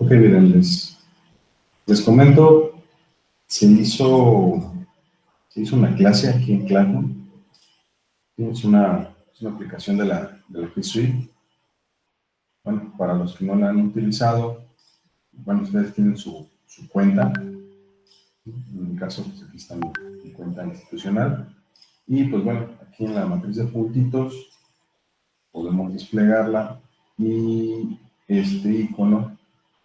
Ok, miren, les comento, se hizo una clase aquí en Classroom. Es una aplicación de la G Suite. Bueno, para los que no la han utilizado, bueno, ustedes tienen su cuenta. En mi caso, pues aquí está mi cuenta institucional. Y pues bueno, aquí en la matriz de puntitos podemos desplegarla y este icono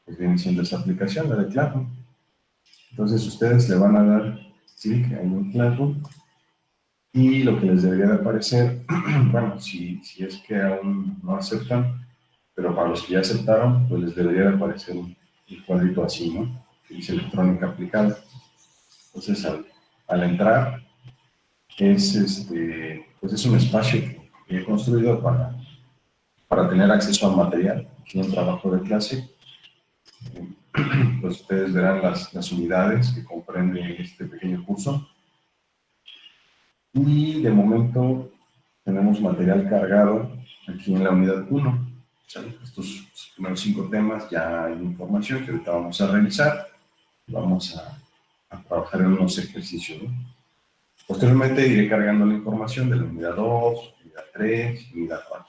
pues viene siendo esta aplicación, la de Classroom. Entonces ustedes le van a dar clic ahí en Classroom y lo que les debería de aparecer, bueno, si es que aún no aceptan, pero para los que ya aceptaron, pues les debería de aparecer un cuadrito así, ¿no? Que dice electrónica aplicada. Entonces al entrar pues es un espacio que he construido para tener acceso al material. Aquí en trabajo de clase, pues ustedes verán las unidades que comprende este pequeño curso. Y de momento tenemos material cargado aquí en la unidad 1. ¿Sale? Estos primeros 5 temas ya hay información que ahorita vamos a revisar. Vamos a trabajar en unos ejercicios, ¿no? Posteriormente iré cargando la información de la unidad 2, unidad 3 y unidad 4.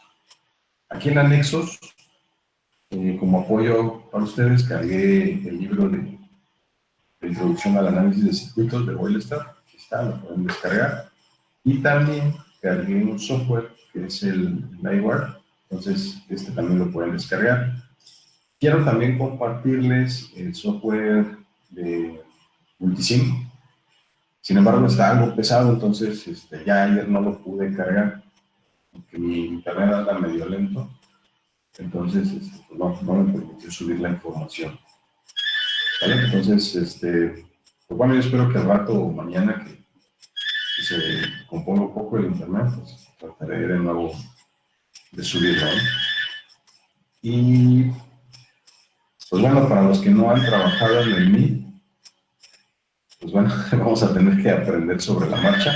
Aquí en anexos, como apoyo para ustedes, cargué el libro de Introducción al Análisis de Circuitos de Boylestad. Aquí está, lo pueden descargar. Y también cargué un software que es el Liveware, entonces este también lo pueden descargar. Quiero también compartirles el software de Multisim. Sin embargo, está algo pesado, entonces ya ayer no lo pude cargar, porque mi internet anda medio lento, entonces pues no me permitió subir la información. ¿Vale? Entonces, pues bueno, yo espero que al rato o mañana que se componga un poco el internet, pues trataré de nuevo de subirlo, ¿no? Y pues bueno, para los que no han trabajado en el Meet, pues bueno, vamos a tener que aprender sobre la marcha.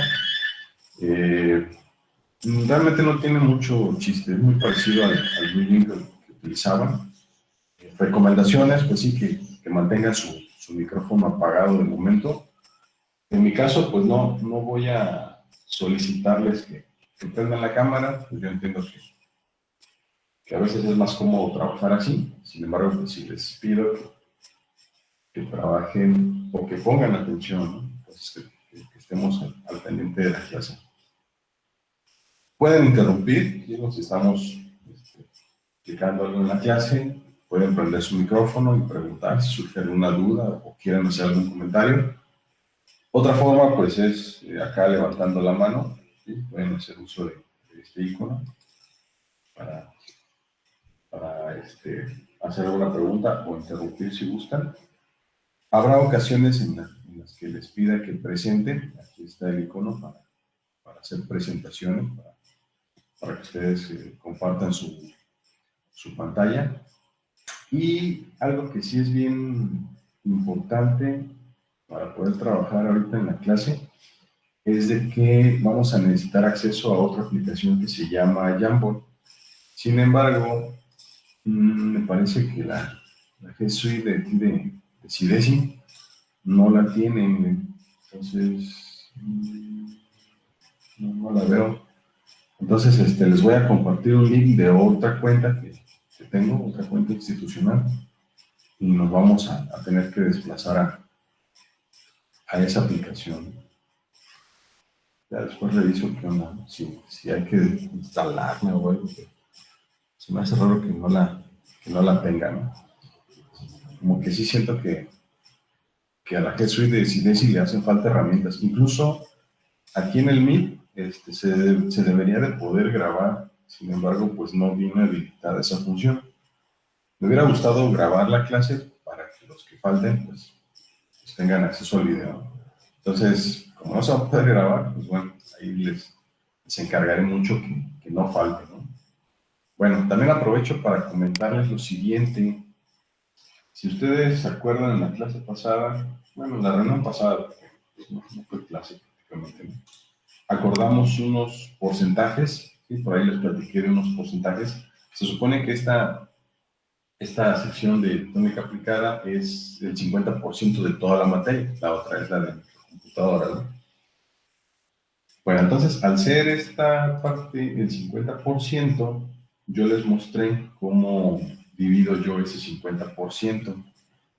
Realmente no tiene mucho chiste, es muy parecido al Meeting que utilizaban. Recomendaciones, pues sí, que mantengan su micrófono apagado de momento. En mi caso, pues no voy a solicitarles que prendan la cámara, pues yo entiendo que a veces es más cómodo trabajar así. Sin embargo, pues sí les pido que trabajen o que pongan atención, ¿no? Entonces, que estemos al pendiente de la clase. Pueden interrumpir, digo, si estamos explicando algo en la clase, pueden prender su micrófono y preguntar si surge alguna duda o quieren hacer algún comentario. Otra forma, pues, es acá levantando la mano, ¿sí? Pueden hacer uso de este icono para hacer alguna pregunta o interrumpir si gustan. Habrá ocasiones en las que les pida que presenten. Aquí está el icono para hacer presentaciones, para que ustedes compartan su pantalla. Y algo que sí es bien importante para poder trabajar ahorita en la clase es de que vamos a necesitar acceso a otra aplicación que se llama Jamboard. Sin embargo, me parece que la G Suite de Sidesi no la tienen, entonces no la veo. Entonces les voy a compartir un link de otra cuenta que tengo, otra cuenta institucional, y nos vamos a tener que desplazar a esa aplicación. Ya después reviso qué onda, si hay que instalarme o algo. Se me hace raro que no la tengan. Como que sí siento que a la G Suite de Sidesi le hacen falta herramientas. Incluso aquí en el Meet se debería de poder grabar, sin embargo, pues no viene habilitada esa función. Me hubiera gustado grabar la clase para que los que falten, pues tengan acceso al video. Entonces, como no se va a poder grabar, pues bueno, ahí les encargaré mucho que no falte, ¿no? Bueno, también aprovecho para comentarles lo siguiente. Si ustedes se acuerdan en la clase pasada, bueno, en la reunión pasada, no fue clase prácticamente, ¿no? Acordamos unos porcentajes, ¿sí? Por ahí les platiqué de unos porcentajes. Se supone que esta esta sección de tónica aplicada es el 50% de toda la materia, la otra es la de computadora, ¿no? Bueno, entonces, al ser esta parte el 50%, yo les mostré cómo divido yo ese 50%,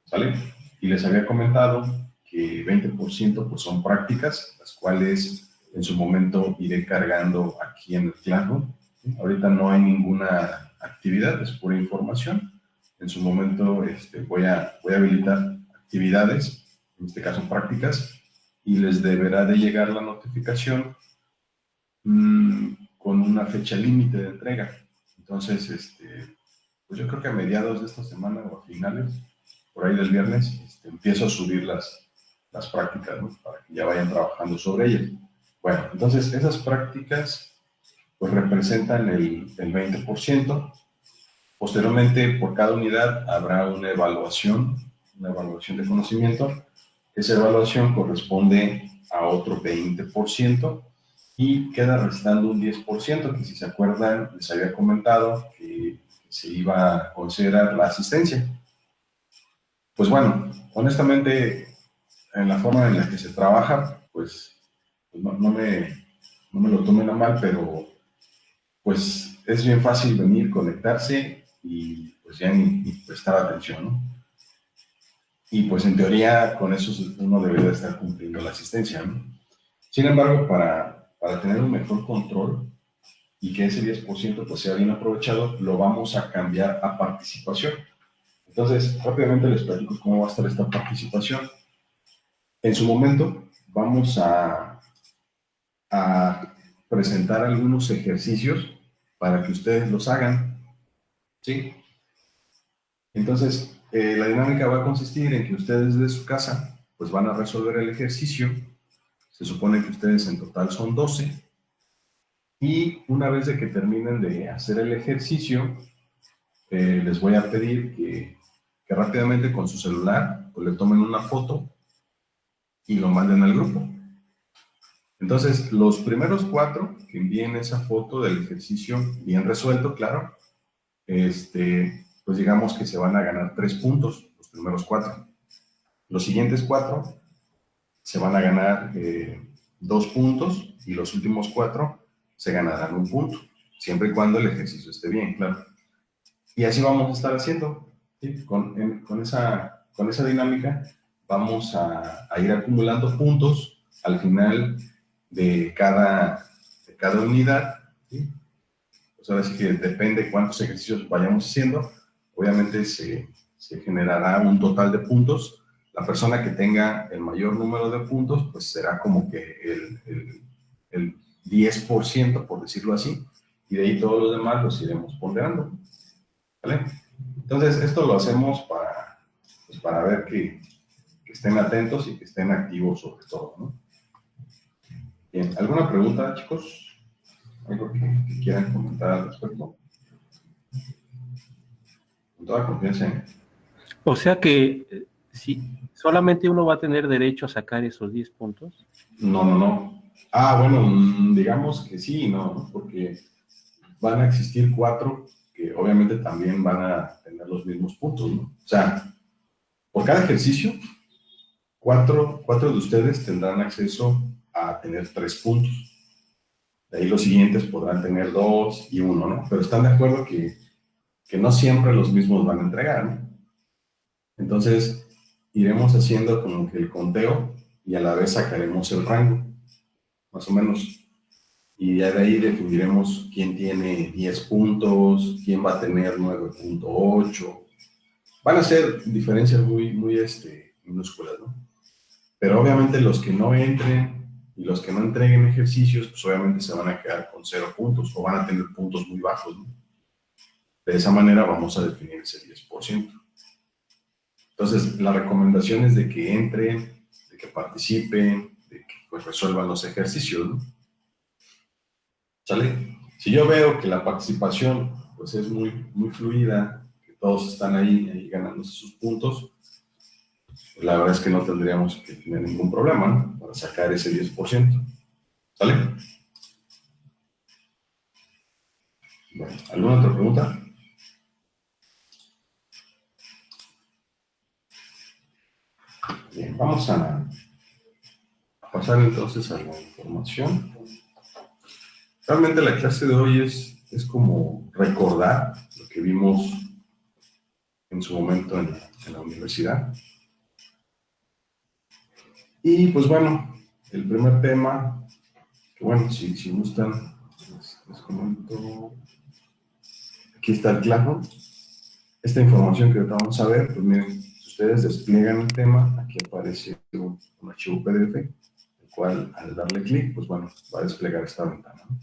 ¿sale? Y les había comentado que 20% pues son prácticas, las cuales en su momento iré cargando aquí en el Classroom. ¿Sí? Ahorita no hay ninguna actividad, es pura información. En su momento voy a habilitar actividades, en este caso prácticas, y les deberá de llegar la notificación con una fecha límite de entrega. Entonces, pues yo creo que a mediados de esta semana o a finales, por ahí del viernes, empiezo a subir las prácticas, ¿no? Para que ya vayan trabajando sobre ellas. Bueno, entonces esas prácticas pues representan el 20%. Posteriormente, por cada unidad habrá una evaluación de conocimiento. Esa evaluación corresponde a otro 20% y queda restando un 10%, que si se acuerdan, les había comentado que se iba a considerar la asistencia. Pues bueno, honestamente, en la forma en la que se trabaja, pues no me lo tomen a mal, pero pues es bien fácil venir, conectarse y pues ya ni prestar atención, ¿no? Y pues en teoría con eso uno debería estar cumpliendo la asistencia, ¿no? Sin embargo, para tener un mejor control y que ese 10% pues sea bien aprovechado, lo vamos a cambiar a participación. Entonces, rápidamente les platico cómo va a estar esta participación. En su momento vamos a presentar algunos ejercicios para que ustedes los hagan, ¿sí? Entonces, la dinámica va a consistir en que ustedes de su casa pues van a resolver el ejercicio. Se supone que ustedes en total son 12. Y una vez de que terminen de hacer el ejercicio, les voy a pedir que rápidamente con su celular pues, le tomen una foto y lo manden al grupo. Entonces, los primeros 4 que envíen esa foto del ejercicio bien resuelto, claro, pues digamos que se van a ganar 3 puntos, los primeros 4. Los siguientes 4 se van a ganar 2 puntos y los últimos 4 se ganarán 1 punto, siempre y cuando el ejercicio esté bien, claro. Y así vamos a estar haciendo, ¿sí? Con esa dinámica vamos a ir acumulando puntos al final de cada unidad, ¿sí? Pues ahora sí que depende cuántos ejercicios vayamos haciendo, obviamente se generará un total de puntos. La persona que tenga el mayor número de puntos, pues será como que el 10%, por decirlo así, y de ahí todos los demás los iremos ponderando, ¿vale? Entonces, esto lo hacemos para ver que estén atentos y que estén activos sobre todo, ¿no? Bien, ¿alguna pregunta, chicos? ¿Algo que quieran comentar al respecto? Con toda confianza, ¿eh? O sea que si solamente uno va a tener derecho a sacar esos 10 puntos. No. Bueno, digamos que sí, ¿no? Porque van a existir 4 que obviamente también van a tener los mismos puntos, ¿no? O sea, por cada ejercicio, 4 de ustedes tendrán acceso a tener 3 puntos. De ahí los siguientes podrán tener 2 y 1, ¿no? Pero están de acuerdo que no siempre los mismos van a entregar, ¿no? Entonces, iremos haciendo como que el conteo y a la vez sacaremos el rango, más o menos. Y ya de ahí definiremos quién tiene 10 puntos, quién va a tener 9.8. Van a ser diferencias muy minúsculas, ¿no? Pero obviamente los que no entren y los que no entreguen ejercicios, pues obviamente se van a quedar con 0 puntos o van a tener puntos muy bajos, ¿no? De esa manera vamos a definir ese 10%. Entonces, la recomendación es de que entren, de que participen, de que pues, resuelvan los ejercicios, ¿no? ¿Sale? Si yo veo que la participación pues, es muy fluida, que todos están ahí ganándose sus puntos, pues, la verdad es que no tendríamos que tener ningún problema, ¿no? Para sacar ese 10%. ¿Sale? Bueno, ¿alguna otra pregunta? vamos a pasar entonces a la información. Realmente la clase de hoy es como recordar lo que vimos en su momento en la universidad. Y pues bueno, el primer tema, que bueno, si gustan, les comento. Aquí está el claro. Esta información que ahorita vamos a ver, pues miren, si ustedes despliegan el tema, aquí aparece un archivo PDF, el cual al darle clic, pues bueno, va a desplegar esta ventana, ¿no?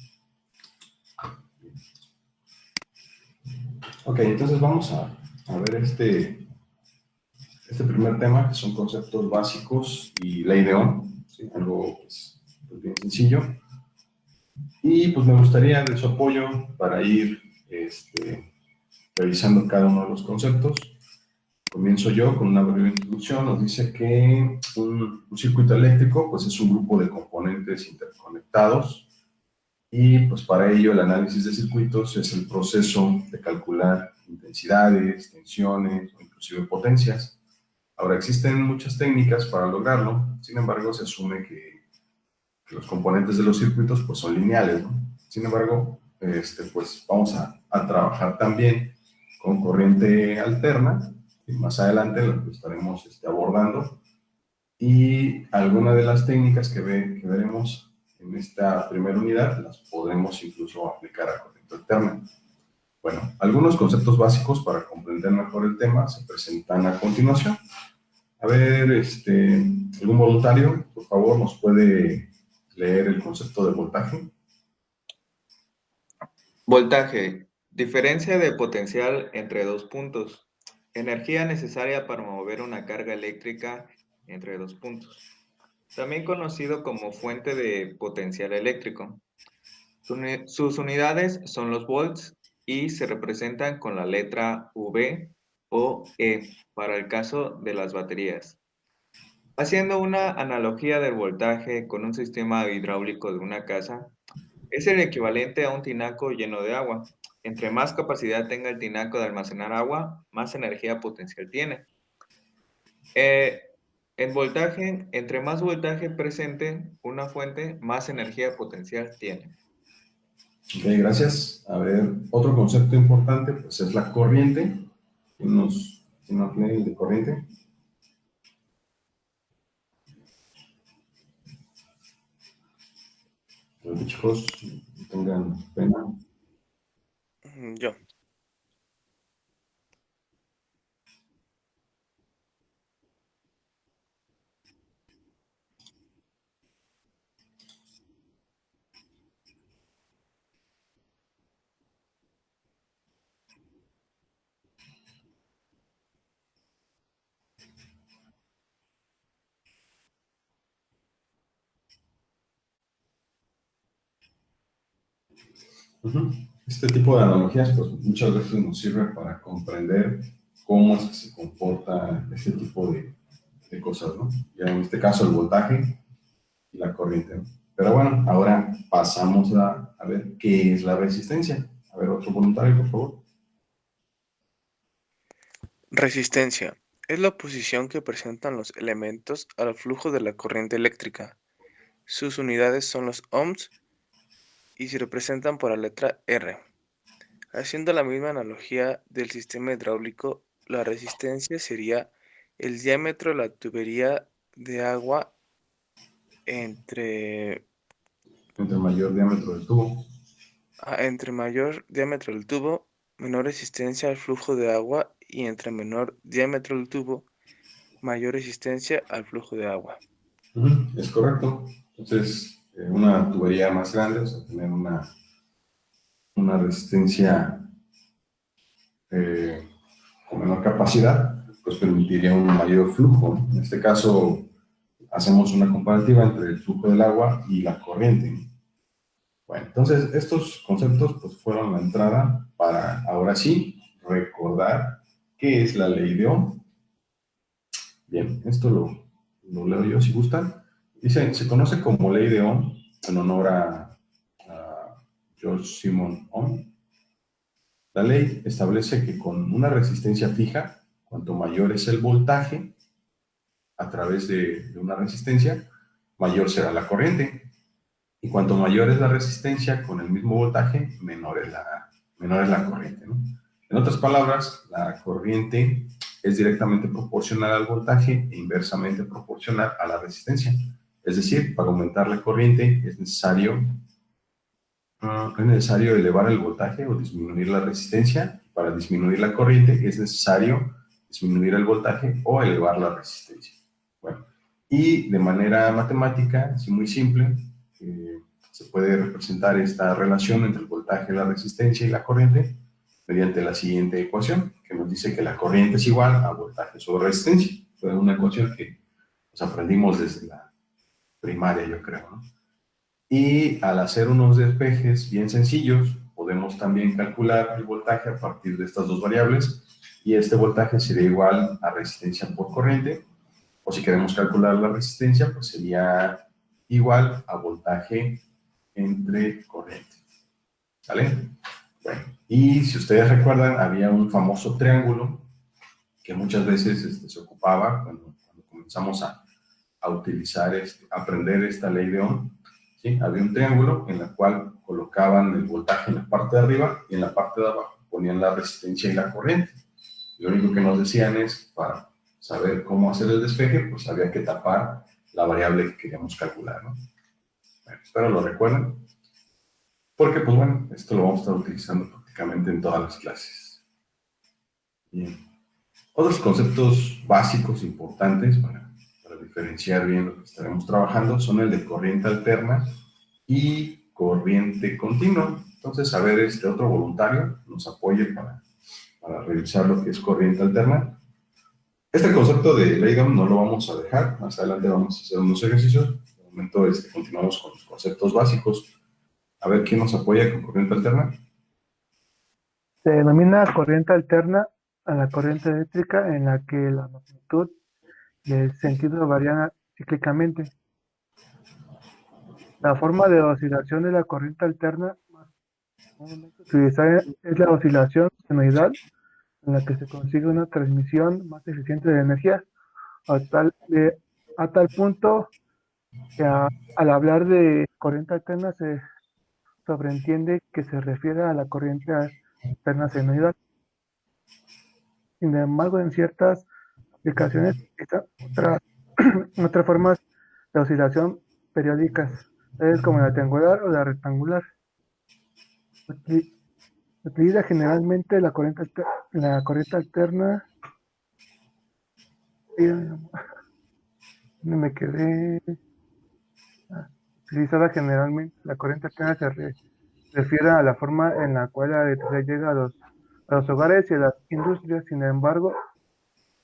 Ok, entonces vamos a ver este primer tema, que son conceptos básicos y ley de Ohm, ¿sí? Algo pues bien sencillo. Y pues me gustaría de su apoyo para ir revisando cada uno de los conceptos. Comienzo yo con una breve introducción. Nos dice que un circuito eléctrico pues es un grupo de componentes interconectados y pues para ello el análisis de circuitos es el proceso de calcular intensidades, tensiones o inclusive potencias. Ahora existen muchas técnicas para lograrlo, sin embargo se asume que los componentes de los circuitos pues son lineales, ¿no? Sin embargo, pues vamos a trabajar también con corriente alterna, y más adelante lo estaremos abordando, y algunas de las técnicas que veremos en esta primera unidad las podremos incluso aplicar a corriente alterna. Bueno, algunos conceptos básicos para comprender mejor el tema se presentan a continuación. A ver, algún voluntario, por favor, nos puede leer el concepto de voltaje. Voltaje. Diferencia de potencial entre dos puntos. Energía necesaria para mover una carga eléctrica entre dos puntos. También conocido como fuente de potencial eléctrico. Sus unidades son los volts y se representan con la letra V o E para el caso de las baterías. Haciendo una analogía del voltaje con un sistema hidráulico de una casa, es el equivalente a un tinaco lleno de agua. Entre más capacidad tenga el tinaco de almacenar agua, más energía potencial tiene. En voltaje, entre más voltaje presente una fuente, más energía potencial tiene. Ok, gracias. A ver, otro concepto importante pues es la corriente. ¿Quién nos lee el de corriente? Los chicos, no tengan pena. Yo. Este tipo de analogías pues muchas veces nos sirve para comprender cómo es que se comporta este tipo de cosas, ¿no? Ya en este caso el voltaje y la corriente, ¿no? Pero bueno, ahora pasamos a ver qué es la resistencia. A ver, otro voluntario, por favor. Resistencia. Es la oposición que presentan los elementos al flujo de la corriente eléctrica. Sus unidades son los ohms y se representan por la letra R. Haciendo la misma analogía del sistema hidráulico, la resistencia sería el diámetro de la tubería de agua entre Mayor diámetro del tubo. entre mayor diámetro del tubo, menor resistencia al flujo de agua, y entre menor diámetro del tubo, mayor resistencia al flujo de agua. Es correcto. Entonces, una tubería más grande, o sea, tener una resistencia con menor capacidad, pues permitiría un mayor flujo, ¿no? En este caso, hacemos una comparativa entre el flujo del agua y la corriente, ¿no? Bueno, entonces estos conceptos pues fueron la entrada para ahora sí recordar qué es la ley de Ohm. Bien, esto lo leo yo si gustan. Dice, se conoce como ley de Ohm en honor a George Simon Ohm. La ley establece que con una resistencia fija, cuanto mayor es el voltaje, a través de una resistencia, mayor será la corriente. Y cuanto mayor es la resistencia con el mismo voltaje, menor es la corriente, ¿no? En otras palabras, la corriente es directamente proporcional al voltaje e inversamente proporcional a la resistencia. Es decir, para aumentar la corriente es necesario elevar el voltaje o disminuir la resistencia. Para disminuir la corriente es necesario disminuir el voltaje o elevar la resistencia. Bueno, y de manera matemática, así muy simple, se puede representar esta relación entre el voltaje, la resistencia y la corriente mediante la siguiente ecuación, que nos dice que la corriente es igual a voltaje sobre resistencia. Fue una ecuación que pues, aprendimos desde la primaria, yo creo, ¿no? Y al hacer unos despejes bien sencillos, podemos también calcular el voltaje a partir de estas dos variables, y este voltaje sería igual a resistencia por corriente, o si queremos calcular la resistencia, pues sería igual a voltaje entre corriente. ¿Vale? Bueno, y si ustedes recuerdan, había un famoso triángulo que muchas veces se ocupaba cuando comenzamos a utilizar, aprender esta ley de Ohm. ¿Sí? Había un triángulo en el cual colocaban el voltaje en la parte de arriba y en la parte de abajo ponían la resistencia y la corriente. Lo único que nos decían es, para saber cómo hacer el despeje, pues había que tapar la variable que queríamos calcular, ¿no? Bueno, espero lo recuerden, porque pues bueno, esto lo vamos a estar utilizando prácticamente en todas las clases. Bien. Otros conceptos básicos importantes para diferenciar bien lo que estaremos trabajando son el de corriente alterna y corriente continua. Entonces, a ver, otro voluntario nos apoye para revisar lo que es corriente alterna. Este concepto de ley de Ohm no lo vamos a dejar, más adelante vamos a hacer unos ejercicios. De momento continuamos con los conceptos básicos. A ver, ¿quién nos apoya con corriente alterna? Se denomina corriente alterna a la corriente eléctrica en la que la magnitud y el sentido varían cíclicamente. La forma de oscilación de la corriente alterna más comúnmente utilizada es la oscilación senoidal, en la que se consigue una transmisión más eficiente de energía, a tal punto que al hablar de corriente alterna se sobreentiende que se refiere a la corriente alterna senoidal. Sin embargo, en ciertas aplicaciones están otras formas de oscilación periódicas, tales como la triangular o la rectangular. Utiliza generalmente la corriente alterna. ¿Dónde me quedé? Utilizada generalmente, la corriente alterna se refiere a la forma en la cual la electricidad llega a los hogares y a las industrias. Sin embargo,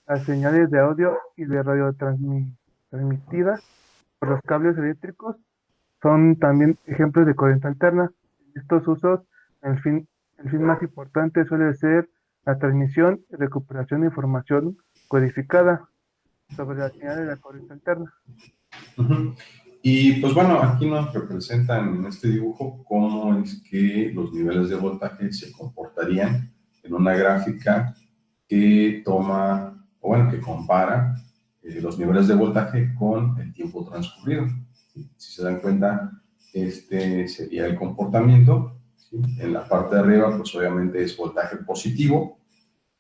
las señales de audio y de radio transmitidas por los cables eléctricos son también ejemplos de corriente alterna. En estos usos, el fin más importante suele ser la transmisión y recuperación de información codificada sobre la señal de la corriente alterna. Uh-huh. Y pues bueno, aquí nos representan en este dibujo cómo es que los niveles de voltaje se comportarían en una gráfica que toma, o bueno, que compara los niveles de voltaje con el tiempo transcurrido. ¿Sí? Si se dan cuenta, este sería el comportamiento. ¿Sí? En la parte de arriba, pues obviamente es voltaje positivo.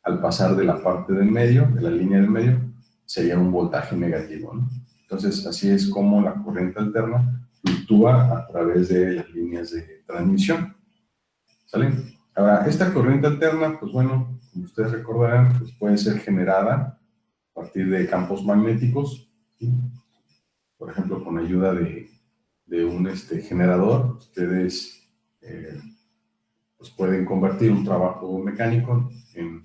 Al pasar de la parte del medio, de la línea del medio, sería un voltaje negativo, ¿no? Entonces, así es como la corriente alterna fluctúa a través de las líneas de transmisión. ¿Sale? Ahora, esta corriente alterna, pues bueno, como ustedes recordarán, pues puede ser generada a partir de campos magnéticos, ¿sí? Por ejemplo, con ayuda de un generador, ustedes pues pueden convertir un trabajo mecánico en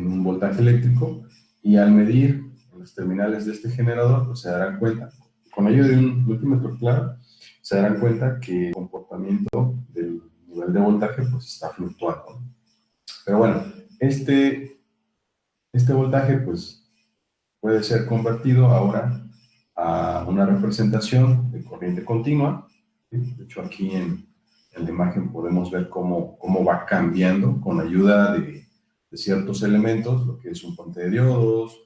un voltaje eléctrico, y al medir las terminales de este generador, pues se darán cuenta, con ayuda de un multímetro, claro, se darán cuenta que el comportamiento del nivel de voltaje pues está fluctuando. Pero bueno, este voltaje pues puede ser convertido ahora a una representación de corriente continua. ¿Sí? De hecho, aquí en la imagen podemos ver cómo va cambiando con ayuda de ciertos elementos, lo que es un puente de diodos,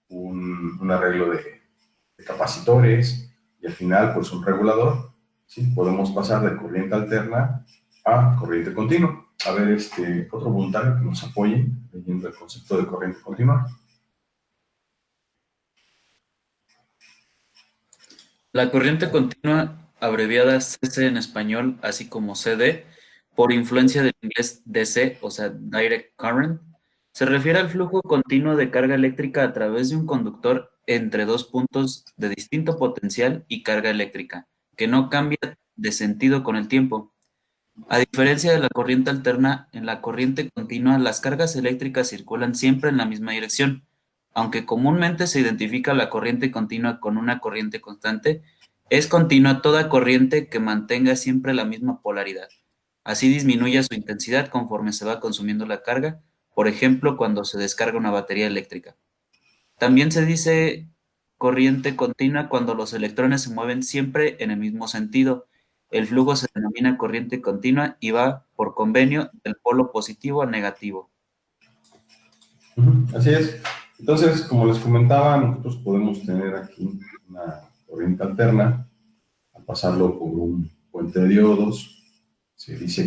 un arreglo de capacitores y al final pues un regulador, ¿sí? Podemos pasar de corriente alterna a corriente continua. A ver, otro voluntario que nos apoye leyendo el concepto de corriente continua. La corriente continua, abreviada CC en español, así como CD, por influencia del inglés DC, o sea, Direct Current, se refiere al flujo continuo de carga eléctrica a través de un conductor entre dos puntos de distinto potencial y carga eléctrica, que no cambia de sentido con el tiempo. A diferencia de la corriente alterna, en la corriente continua las cargas eléctricas circulan siempre en la misma dirección. Aunque comúnmente se identifica la corriente continua con una corriente constante, es continua toda corriente que mantenga siempre la misma polaridad. Así disminuye su intensidad conforme se va consumiendo la carga, por ejemplo, cuando se descarga una batería eléctrica. También se dice corriente continua cuando los electrones se mueven siempre en el mismo sentido. El flujo se denomina corriente continua y va, por convenio, del polo positivo al negativo. Así es. Entonces, como les comentaba, nosotros podemos tener aquí una corriente alterna. Al pasarlo por un puente de diodos, se dice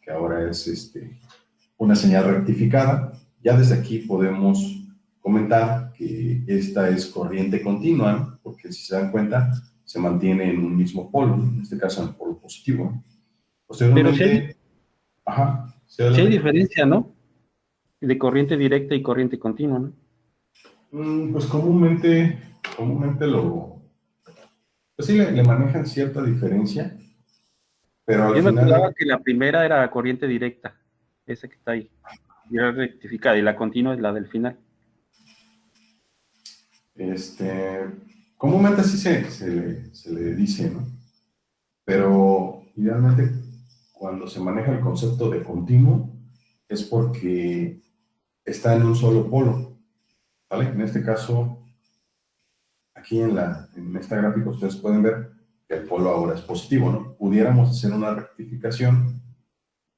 que ahora es una señal rectificada. Ya desde aquí podemos comentar que esta es corriente continua, porque si se dan cuenta, se mantiene en un mismo polo, en este caso en el polo positivo. Posteriormente, sí hay diferencia, ¿no? De corriente directa y corriente continua, ¿no? Pues comúnmente pues sí le manejan cierta diferencia, pero al Yo me final... acordaba que la primera era corriente directa, esa que está ahí, y era rectificada, y la continua es la del final. Comúnmente así se le dice, ¿no? Pero idealmente cuando se maneja el concepto de continuo es porque está en un solo polo, ¿vale? En este caso, aquí en esta gráfica ustedes pueden ver que el polo ahora es positivo, ¿no? Pudiéramos hacer una rectificación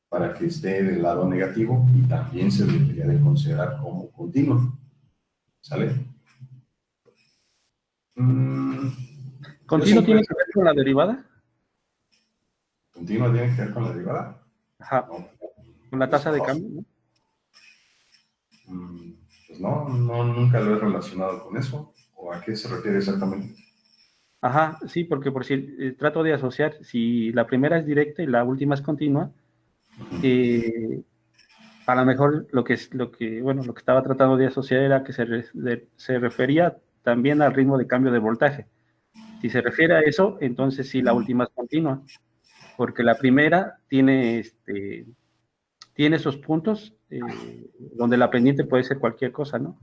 para que esté del lado negativo y también se debería de considerar como continuo, ¿sale? ¿Continuo tiene que ver con la derivada? ¿Continua tiene que ver con la derivada? Ajá. No. Con la tasa de cambio, ¿no? Pues no, nunca lo he relacionado con eso. ¿O a qué se refiere exactamente? Ajá, sí, porque por si trato de asociar, si la primera es directa y la última es continua, a lo mejor lo que estaba tratando de asociar era que se refería también al ritmo de cambio de voltaje. Si se refiere a eso, entonces sí, la última es continua, porque la primera tiene esos puntos donde la pendiente puede ser cualquier cosa, ¿no?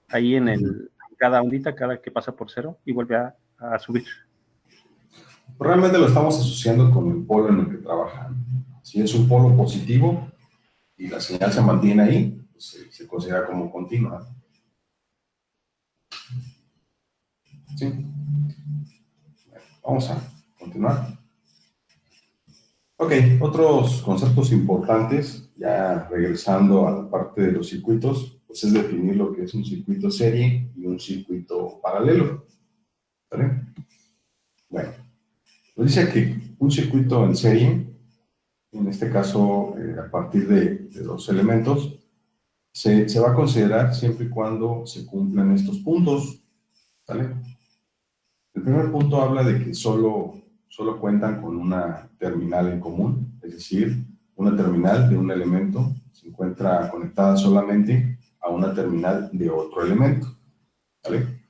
Ahí en cada ondita, cada que pasa por cero, y vuelve a subir. Realmente lo estamos asociando con el polo en el que trabajan. Si es un polo positivo y la señal se mantiene ahí, pues se considera como continua. ¿Sí? Bueno, vamos a continuar. Ok, otros conceptos importantes, ya regresando a la parte de los circuitos, pues es definir lo que es un circuito serie y un circuito paralelo. ¿Vale? Bueno, nos dice que un circuito en serie, en este caso a partir de dos elementos, se va a considerar siempre y cuando se cumplan estos puntos. ¿Vale? El primer punto habla de que solo cuentan con una terminal en común, es decir, una terminal de un elemento se encuentra conectada solamente a una terminal de otro elemento, ¿vale?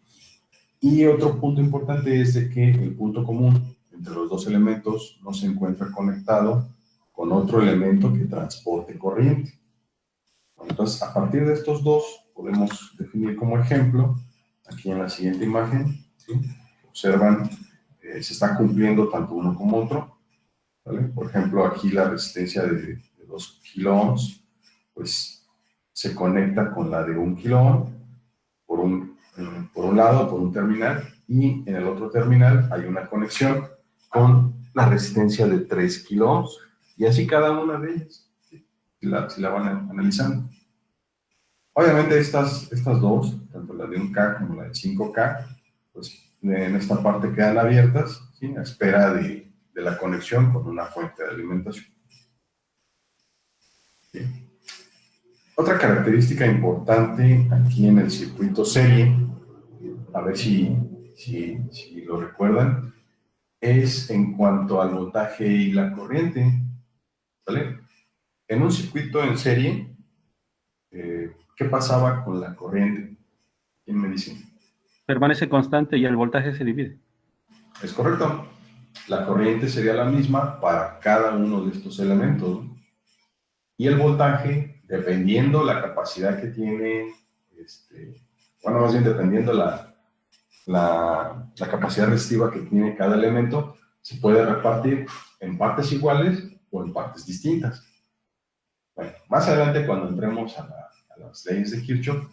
Y otro punto importante es de que el punto común entre los dos elementos no se encuentra conectado con otro elemento que transporte corriente. Bueno, entonces, a partir de estos dos, podemos definir como ejemplo, aquí en la siguiente imagen, ¿sí? Observan, se está cumpliendo tanto uno como otro, ¿vale? Por ejemplo, aquí la resistencia de 2 kiloohms, pues se conecta con la de 1 kiloohm por un lado, por un terminal, y en el otro terminal hay una conexión con la resistencia de 3 kiloohms, y así cada una de ellas, si la van analizando. Obviamente estas dos, tanto la de 1K como la de 5K, pues en esta parte quedan abiertas, ¿sí? A espera de la conexión con una fuente de alimentación. Bien. Otra característica importante aquí en el circuito serie, a ver si lo recuerdan, es en cuanto al voltaje y la corriente, ¿vale? En un circuito en serie, ¿qué pasaba con la corriente? ¿Quién me dice? Permanece constante y el voltaje se divide. Es correcto. La corriente sería la misma para cada uno de estos elementos, ¿no? Y el voltaje, dependiendo la capacidad que tiene, bueno, más bien dependiendo la capacidad resistiva que tiene cada elemento, se puede repartir en partes iguales o en partes distintas. Bueno, más adelante cuando entremos a las leyes de Kirchhoff,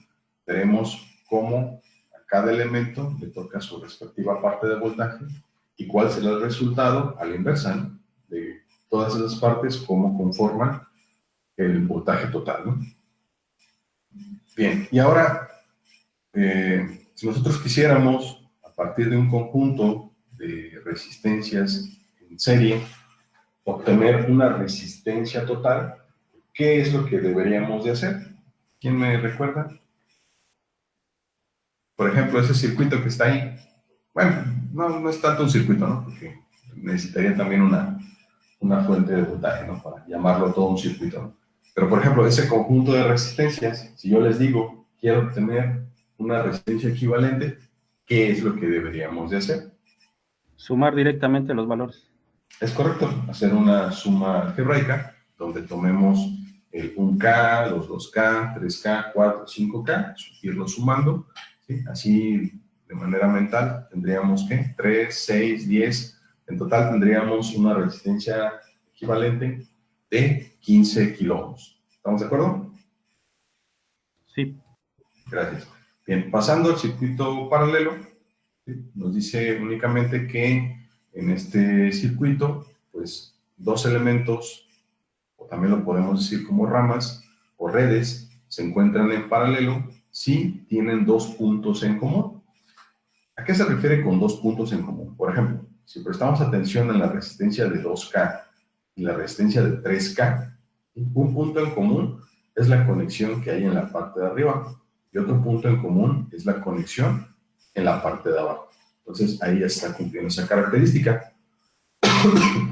veremos cómo a cada elemento le toca su respectiva parte de voltaje y cuál será el resultado a la inversa, ¿no? De todas esas partes, cómo conforman el voltaje total, ¿no? Bien, y ahora, si nosotros quisiéramos, a partir de un conjunto de resistencias en serie, obtener una resistencia total, ¿qué es lo que deberíamos de hacer? ¿Quién me recuerda? Por ejemplo, ese circuito que está ahí, bueno, no es tanto un circuito, ¿no? Porque necesitaría también una fuente de voltaje, ¿no? Para llamarlo todo un circuito, ¿no? Pero, por ejemplo, ese conjunto de resistencias, si yo les digo, quiero obtener una resistencia equivalente, ¿qué es lo que deberíamos de hacer? Sumar directamente los valores. Es correcto, hacer una suma algebraica, donde tomemos el 1K, los 2K, 3K, 4, 5K, irlos sumando, ¿sí? Así, de manera mental, tendríamos que 3, 6, 10, en total tendríamos una resistencia equivalente de 15 kiloohms. ¿Estamos de acuerdo? Sí. Gracias. Bien, pasando al circuito paralelo, ¿sí? Nos dice únicamente que en este circuito, pues, dos elementos, o también lo podemos decir como ramas o redes, se encuentran en paralelo si tienen dos puntos en común. ¿A qué se refiere con dos puntos en común? Por ejemplo, si prestamos atención en la resistencia de 2K y la resistencia de 3K, un punto en común es la conexión que hay en la parte de arriba y otro punto en común es la conexión en la parte de abajo. Entonces, ahí ya está cumpliendo esa característica.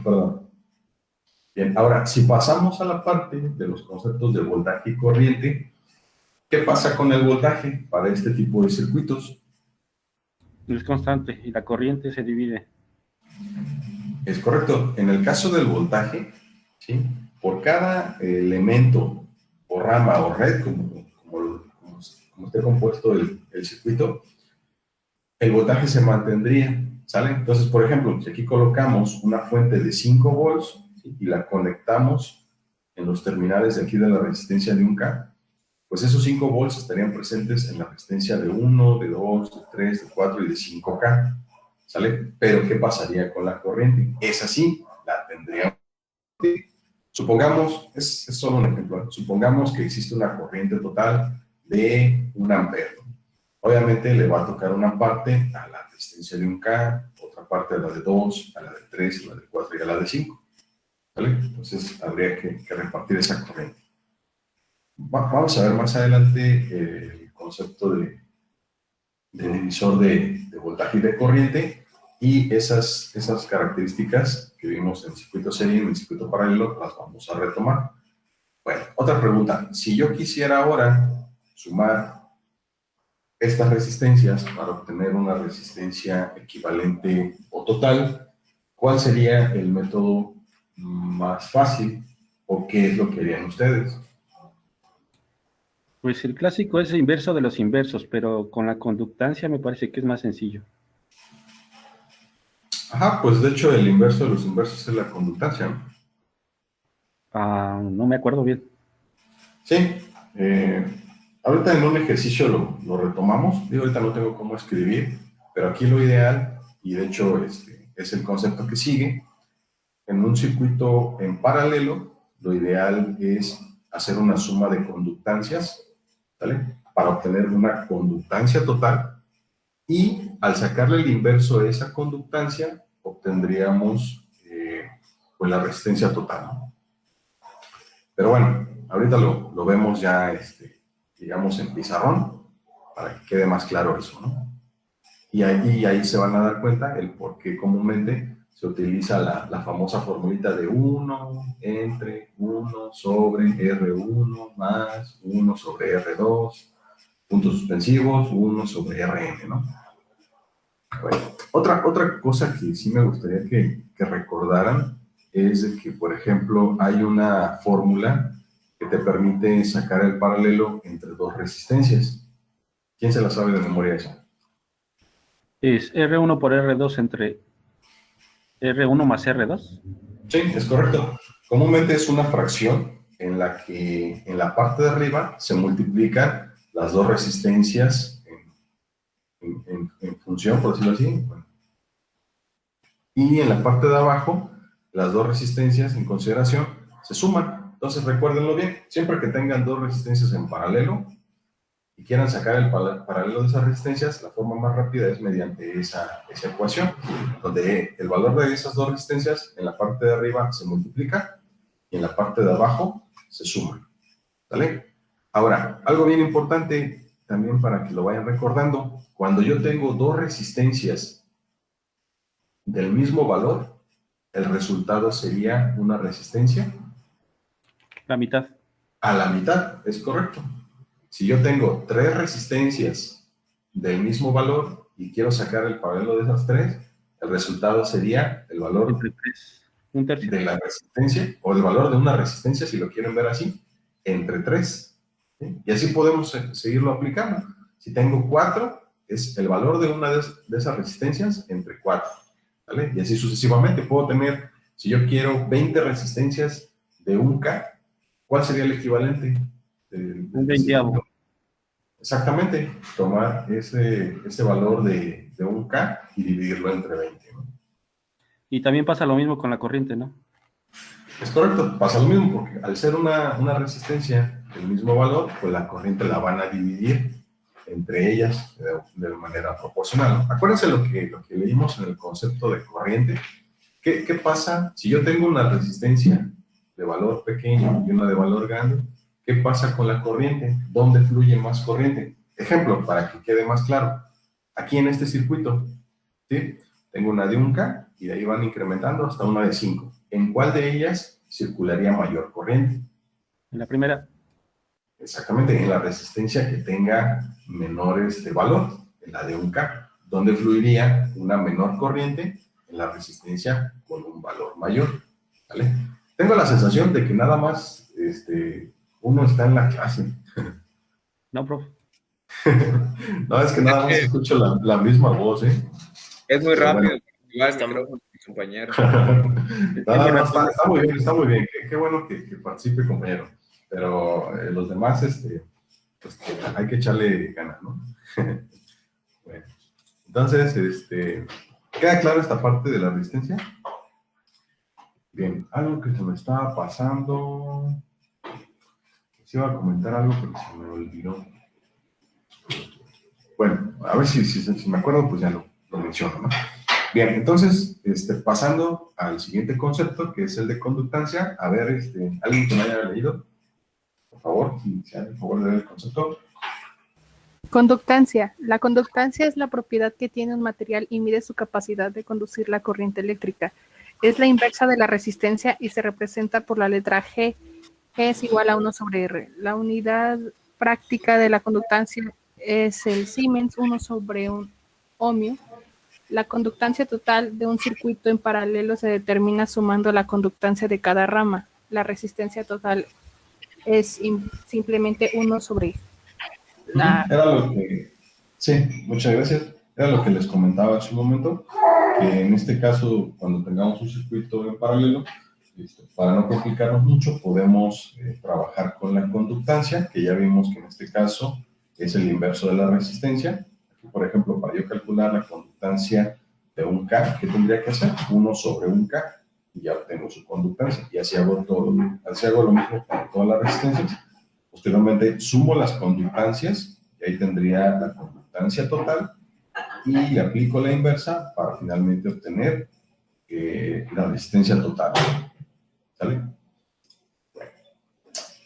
Perdón. Bien, ahora, si pasamos a la parte de los conceptos de voltaje y corriente, ¿qué pasa con el voltaje para este tipo de circuitos? Es constante y la corriente se divide. Es correcto. En el caso del voltaje, ¿sí? Por cada elemento o rama o red, como esté compuesto el circuito, el voltaje se mantendría, ¿sale? Entonces, por ejemplo, si aquí colocamos una fuente de 5 volts, ¿sí? Y la conectamos en los terminales de aquí de la resistencia de 1K, pues esos 5 volts estarían presentes en la resistencia de 1, de 2, de 3, de 4 y de 5K, ¿sale? Pero, ¿qué pasaría con la corriente? Es así, la tendríamos. Supongamos, es solo un ejemplo, ¿eh? Supongamos que existe una corriente total de 1 ampere. Obviamente le va a tocar una parte a la resistencia de 1K, otra parte a la de 2, a la de 3, a la de 4 y a la de 5. ¿Vale? Entonces habría que repartir esa corriente. Vamos a ver más adelante el concepto de divisor de voltaje y de corriente y esas características que vimos en el circuito serie y en el circuito paralelo las vamos a retomar. Bueno, otra pregunta. Si yo quisiera ahora sumar estas resistencias para obtener una resistencia equivalente o total, ¿cuál sería el método más fácil o qué es lo que harían ustedes? Pues el clásico es el inverso de los inversos, pero con la conductancia me parece que es más sencillo. Ajá, pues de hecho el inverso de los inversos es la conductancia, ¿no? No me acuerdo bien. Sí, ahorita en un ejercicio lo retomamos. Digo, ahorita no tengo cómo escribir, pero aquí lo ideal, y de hecho es el concepto que sigue, en un circuito en paralelo, lo ideal es hacer una suma de conductancias, ¿vale? Para obtener una conductancia total, y al sacarle el inverso de esa conductancia, obtendríamos pues la resistencia total, ¿no? Pero bueno, ahorita lo vemos ya, digamos, en pizarrón, para que quede más claro eso, ¿no? Y ahí se van a dar cuenta el por qué comúnmente se utiliza la famosa formulita de 1 entre 1 sobre R1 más 1 sobre R2, puntos suspensivos, 1 sobre Rn, ¿no? Bueno, otra cosa que sí me gustaría que recordaran es de que, por ejemplo, hay una fórmula que te permite sacar el paralelo entre dos resistencias. ¿Quién se la sabe de memoria esa? Es R1 por R2 entre R1 más R2. Sí, es correcto. Comúnmente es una fracción en la que en la parte de arriba se multiplican las dos resistencias en función, por decirlo así. Bueno. Y en la parte de abajo, las dos resistencias en consideración se suman. Entonces, recuérdenlo bien, siempre que tengan dos resistencias en paralelo y quieran sacar el paralelo de esas resistencias, la forma más rápida es mediante esa ecuación, donde el valor de esas dos resistencias en la parte de arriba se multiplica y en la parte de abajo se suma. ¿Vale? Ahora, algo bien importante también para que lo vayan recordando, cuando yo tengo dos resistencias del mismo valor, el resultado sería una resistencia La mitad. a la mitad, es correcto. Si yo tengo tres resistencias del mismo valor y quiero sacar el paralelo de esas tres, el resultado sería el valor Entre 3. Un tercio. de la resistencia, o el valor de una resistencia, si lo quieren ver así, entre 3. ¿Sí? Y así podemos seguirlo aplicando. Si tengo 4, es el valor de una de esas resistencias entre 4. ¿Vale? Y así sucesivamente. Puedo tener, si yo quiero 20 resistencias de 1K, ¿cuál sería el equivalente? Un veinteavo. Exactamente. Tomar ese valor de 1K y dividirlo entre 20. ¿No? Y también pasa lo mismo con la corriente, ¿no? Es correcto, pasa lo mismo, porque al ser una resistencia del mismo valor, pues la corriente la van a dividir entre ellas de manera proporcional. Acuérdense lo que leímos en el concepto de corriente. ¿Qué pasa si yo tengo una resistencia de valor pequeño y una de valor grande? ¿Qué pasa con la corriente? ¿Dónde fluye más corriente? Ejemplo, para que quede más claro. Aquí en este circuito, ¿sí? Tengo una de 1K y de ahí van incrementando hasta una de 5. ¿En cuál de ellas circularía mayor corriente? En la primera. Exactamente, en la resistencia que tenga menores de valor, en la de 1K, donde fluiría una menor corriente en la resistencia con un valor mayor. ¿Vale? Tengo la sensación de que nada más uno está en la clase. No, profe. No, es que nada más escucho la misma voz, ¿eh? Es muy Pero rápido. bueno. Igual el micrófono, mi compañero. No, está muy bien, está muy bien. Qué bueno que participe, compañero. Pero los demás, pues, hay que echarle ganas, ¿no? Bueno, entonces, ¿queda clara esta parte de la resistencia? Bien, algo que se me estaba pasando. Se iba a comentar algo, pero se me olvidó. Bueno, a ver si me acuerdo, pues ya lo menciono, ¿no? Bien, entonces, pasando al siguiente concepto, que es el de conductancia. A ver, alguien que me haya leído, por favor, si hace el favor de leer el concepto. Conductancia. La conductancia es la propiedad que tiene un material y mide su capacidad de conducir la corriente eléctrica. Es la inversa de la resistencia y se representa por la letra G. G es igual a 1 sobre R. La unidad práctica de la conductancia es el Siemens, 1 sobre un ohmio. La conductancia total de un circuito en paralelo se determina sumando la conductancia de cada rama. La resistencia total es simplemente 1 sobre la... Era lo que... Sí, muchas gracias. Era lo que les comentaba hace un momento, que en este caso, cuando tengamos un circuito en paralelo, para no complicarnos mucho, podemos trabajar con la conductancia, que ya vimos que en este caso es el inverso de la resistencia. Aquí, por ejemplo, para yo calcular la conductancia de 1K, ¿qué tendría que hacer? 1 sobre 1K, y ya obtengo su conductancia. Y así hago lo mismo con todas las resistencias. Posteriormente sumo las conductancias, y ahí tendría la conductancia total, y le aplico la inversa para finalmente obtener la resistencia total. ¿Sale?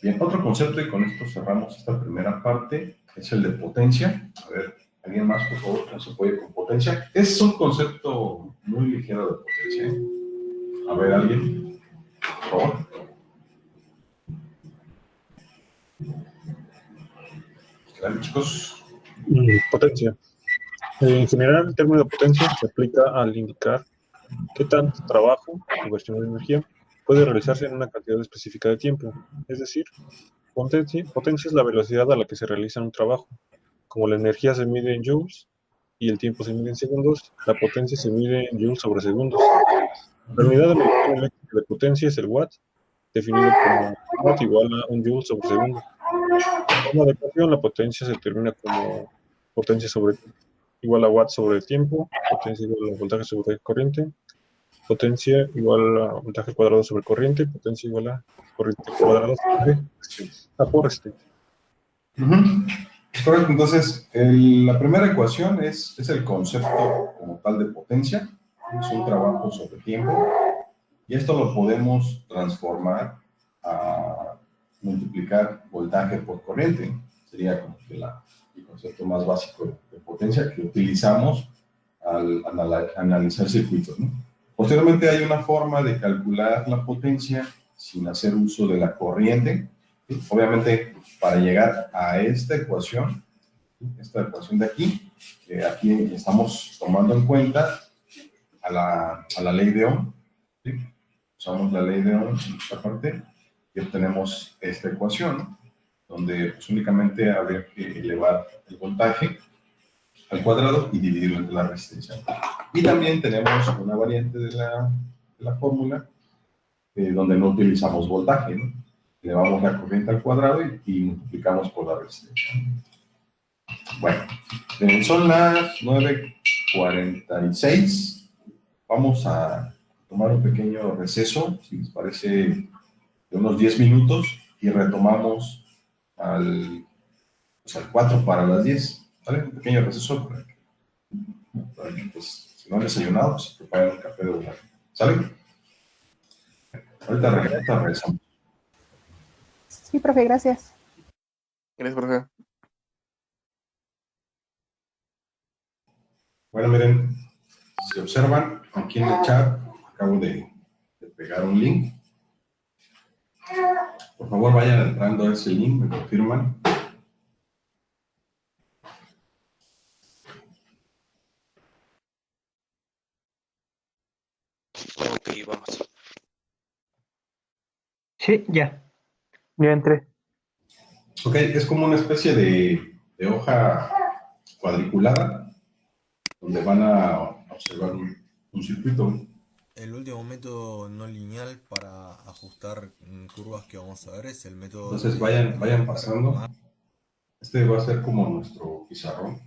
Bien, otro concepto, y con esto cerramos esta primera parte, es el de potencia. A ver, ¿alguien más, por favor, que se apoye con potencia? Es un concepto muy ligero de potencia, ¿eh? A ver, ¿alguien? Por favor. Claro, chicos. Potencia. En general, el término de potencia se aplica al indicar qué tanto trabajo, conversión de energía, puede realizarse en una cantidad específica de tiempo. Es decir, potencia es la velocidad a la que se realiza un trabajo. Como la energía se mide en joules y el tiempo se mide en segundos, la potencia se mide en joules sobre segundos. La unidad de medición eléctrica de potencia es el watt, definido como watt igual a un joule sobre segundo. En forma de ecuación, la potencia se determina como potencia sobre igual a watt sobre tiempo, potencia igual a voltaje sobre corriente, potencia igual a voltaje cuadrado sobre corriente, potencia igual a corriente cuadrada sobre por resistencia. Correcto, entonces la primera ecuación es el concepto como tal de potencia, es un trabajo sobre tiempo, y esto lo podemos transformar a multiplicar voltaje por corriente. Sería como que el concepto más básico de potencia que utilizamos al analizar circuitos, ¿no? Posteriormente hay una forma de calcular la potencia sin hacer uso de la corriente. ¿Sí? Obviamente, para llegar a esta ecuación de aquí, aquí estamos tomando en cuenta a la ley de Ohm, ¿sí? Usamos la ley de Ohm en esta parte y obtenemos esta ecuación, donde pues, únicamente habría que elevar el voltaje al cuadrado y dividirlo entre la resistencia. Y también tenemos una variante de la fórmula donde no utilizamos voltaje, ¿no? Elevamos la corriente al cuadrado y multiplicamos por la resistencia. Bueno, son las 9:46. Vamos a tomar un pequeño receso, si les parece, de unos 10 minutos y retomamos al 4 para las 10. ¿Vale? Un pequeño receso para que pues, si no han desayunado, pues se preparen un café de una. ¿Sale? Ahorita regresamos. Sí, profe, gracias. Gracias, profe. Bueno, miren, si observan, aquí en el chat acabo de pegar un link. Por favor, vayan entrando a ese link, me confirman. Ok, vamos. Sí, ya. Ya entré. Ok, es como una especie de hoja cuadriculada donde van a observar un circuito. El último método no lineal para ajustar curvas que vamos a ver es el método Entonces de vayan pasando. Este va a ser como nuestro pizarrón.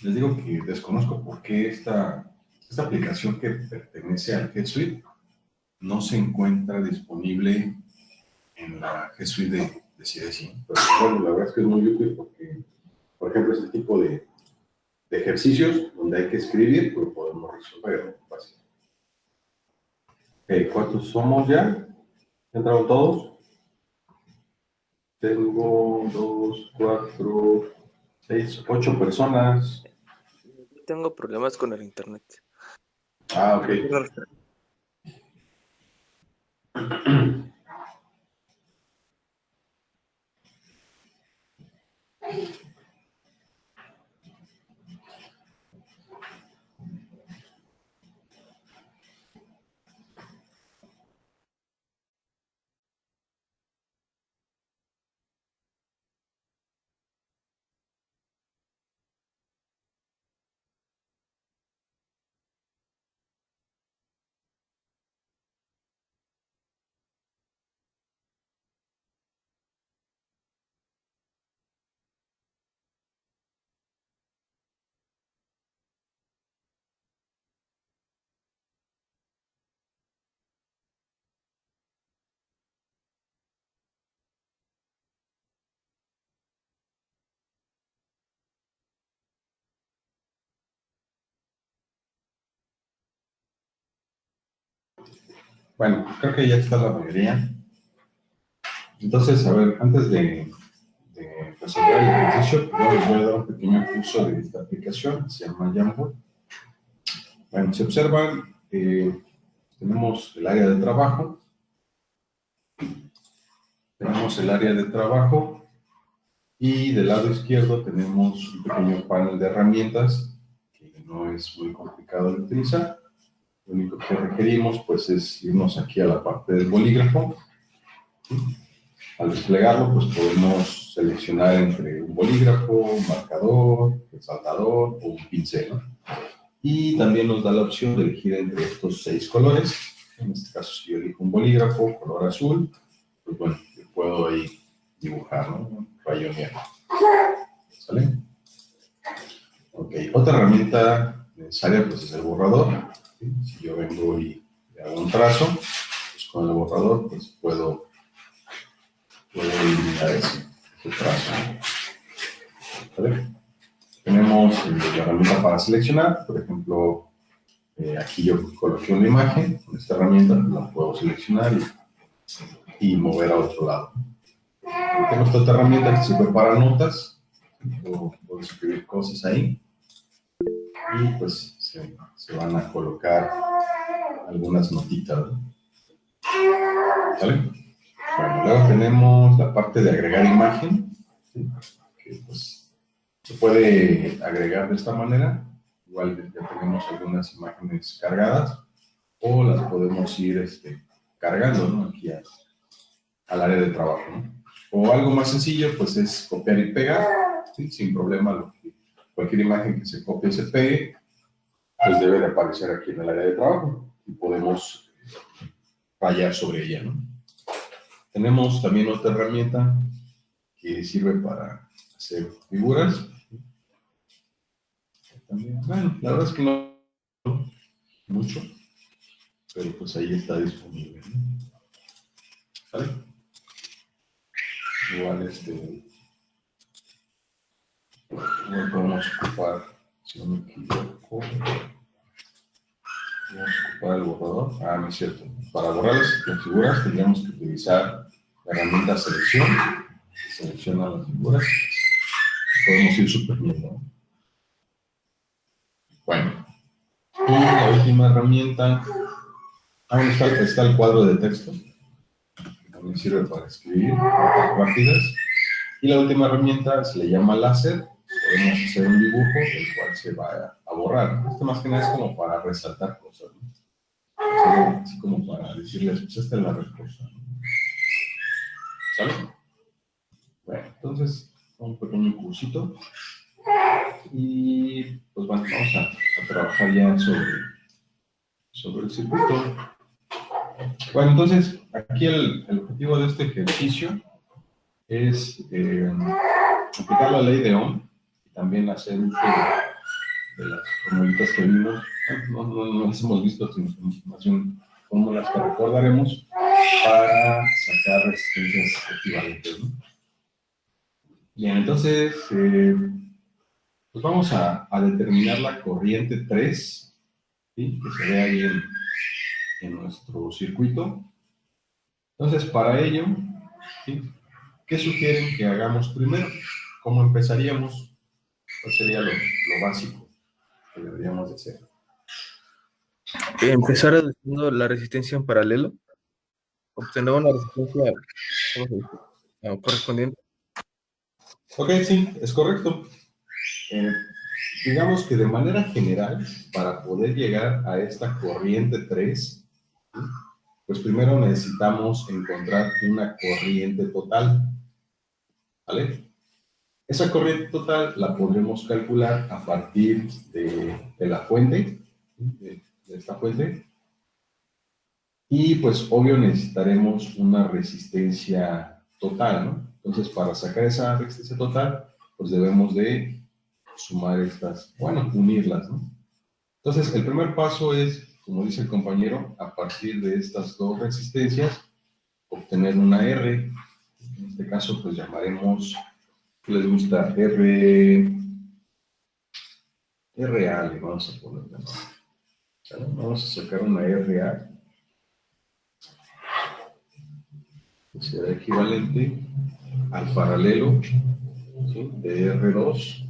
Les digo que desconozco por qué esta aplicación que pertenece al G Suite no se encuentra disponible en la G Suite de CIDESI. Pero bueno, la verdad es que es muy útil porque, por ejemplo, este tipo de ejercicios donde hay que escribir, pues podemos resolver fácil. ¿Cuántos somos ya? ¿Entraron todos? Tengo 2, 4, 6, 8 personas. Tengo problemas con el internet. Ah, ok. Bueno, creo que ya está la mayoría. Entonces, a ver, antes de resolver el ejercicio, pues, les voy a dar un pequeño curso de esta aplicación, que se llama Jamboard. Bueno, si observan, tenemos el área de trabajo. Y del lado izquierdo tenemos un pequeño panel de herramientas que no es muy complicado de utilizar. Lo único que requerimos pues es irnos aquí a la parte del bolígrafo. Al desplegarlo pues podemos seleccionar entre un bolígrafo, un marcador, resaltador o un pincel, ¿no? Y también nos da la opción de elegir entre estos 6 colores. En este caso, si yo elijo un bolígrafo color azul, pues bueno, yo puedo ahí dibujar, ¿no? Rayonear. ¿Sale? Ok, otra herramienta necesaria pues es el borrador. ¿Sí? Si yo vengo y hago un trazo, pues con el borrador pues puedo eliminar ese trazo. ¿Sale? Tenemos la herramienta para seleccionar, por ejemplo, aquí yo coloqué una imagen, con esta herramienta la puedo seleccionar y mover a otro lado. Tengo esta otra herramienta que sirve para notas, puedo escribir cosas ahí y pues se van a colocar algunas notitas, ¿no? ¿Sale? Bueno, luego tenemos la parte de agregar imagen, ¿sí? Que pues se puede agregar de esta manera. Igual ya tenemos algunas imágenes cargadas o las podemos ir cargando, ¿no? Aquí al área de trabajo, ¿no? O algo más sencillo, pues es copiar y pegar, ¿sí? Sin problema. Cualquier imagen que se copie y se pegue, pues debe de aparecer aquí en el área de trabajo y podemos rayar sobre ella, ¿no? Tenemos también otra herramienta que sirve para hacer figuras. También, bueno, la verdad es que no mucho, pero pues ahí está disponible, ¿no? ¿Sale? Igual igual podemos ocupar, si no me equivoco, vamos a ocupar el borrador. Ah, no es cierto. Para borrar las figuras tendríamos que utilizar la herramienta selección. Selecciona las figuras. Podemos ir suprimiendo, ¿no? Bueno. Y la última herramienta. Bueno, está el cuadro de texto. También sirve para escribir notas rápidas. Y la última herramienta se le llama láser. Podemos hacer un dibujo el cual se va a borrar. Esto más que nada es como para resaltar cosas, ¿no? Así como para decirles, pues esta es la respuesta, ¿no? ¿Sale? Bueno, entonces, un pequeño cursito. Y pues bueno, vamos a trabajar ya sobre el circuito. Bueno, entonces, aquí el objetivo de este ejercicio es aplicar la ley de Ohm y también hacer uso de las formulitas que vimos. No las hemos visto, sino más bien fórmulas que recordaremos para sacar resistencias equivalentes, ¿no? Bien, entonces, pues vamos a determinar la corriente 3, ¿sí? Que se ve ahí en nuestro circuito. Entonces, para ello, ¿sí? ¿Qué sugieren que hagamos primero? ¿Cómo empezaríamos? ¿Cuál sería lo básico que deberíamos de hacer? Empezar reduciendo la resistencia en paralelo, obtener una resistencia correspondiente. Ok, sí, es correcto. Digamos que de manera general, para poder llegar a esta corriente 3, ¿sí? Pues primero necesitamos encontrar una corriente total, ¿vale? Esa corriente total la podremos calcular a partir de la fuente, de esta fuente, y pues obvio necesitaremos una resistencia total, ¿no? Entonces para sacar esa resistencia total, pues debemos de sumar estas, bueno, unirlas, ¿no? Entonces el primer paso es, como dice el compañero, a partir de estas dos resistencias, obtener una R. En este caso, pues llamaremos, ¿qué les gusta? RA, le vamos a poner, ¿no? Vamos a sacar una RA. será equivalente al paralelo, ¿sí?, de R2.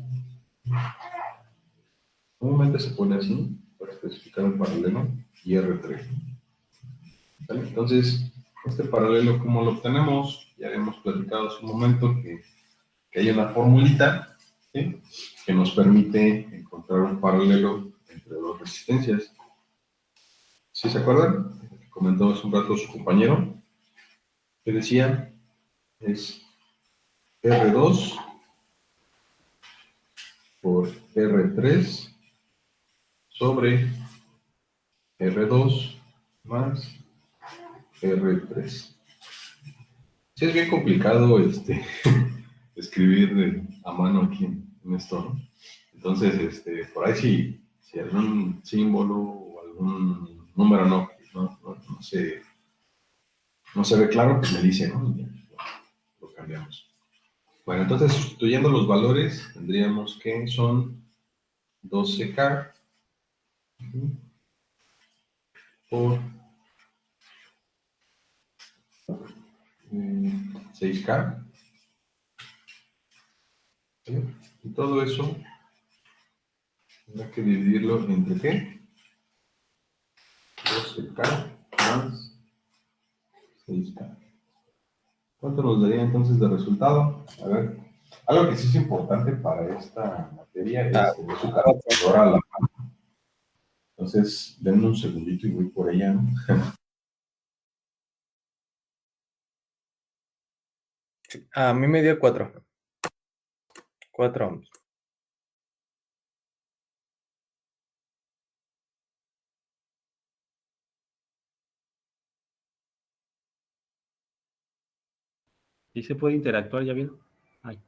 Normalmente se pone así para especificar el paralelo y R3. ¿Vale? Entonces, este paralelo, ¿cómo lo obtenemos? Ya hemos platicado hace un momento que hay una formulita, ¿sí?, que nos permite encontrar un paralelo entre dos resistencias. ¿Sí se acuerdan? Comentó hace un rato su compañero, que decía, es R2 por R3 sobre R2 más R3. Sí, es bien complicado escribir a mano aquí en esto, ¿no? Entonces, por ahí si algún símbolo o algún número no se ve claro, pues me dice, ¿no? Y ya, lo cambiamos. Bueno, entonces, sustituyendo los valores, tendríamos que son 12K por 6K. ¿Sí? Y todo eso hay que dividirlo entre ¿qué? 12K más 6K. ¿Cuánto nos daría entonces de resultado? A ver, algo que sí es importante para esta materia es tener su calculadora a la mano. Entonces, denme un segundito y voy por ella, ¿no? A mí me dio 4. 4 ohms. ¿Y se puede interactuar, ya vieron? Ay.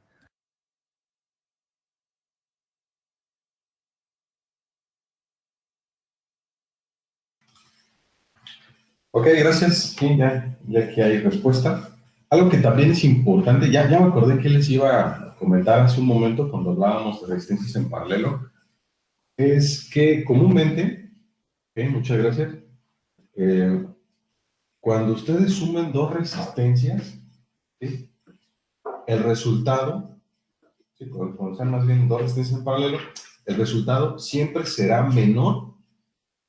Ok, gracias. Sí, ya que hay respuesta. Algo que también es importante, ya me acordé que les iba a comentar hace un momento cuando hablábamos de resistencias en paralelo, es que comúnmente, muchas gracias, cuando ustedes sumen dos resistencias, ¿sí?, el resultado, ¿sí?, cuando sean más bien dos resistencias en paralelo, el resultado siempre será menor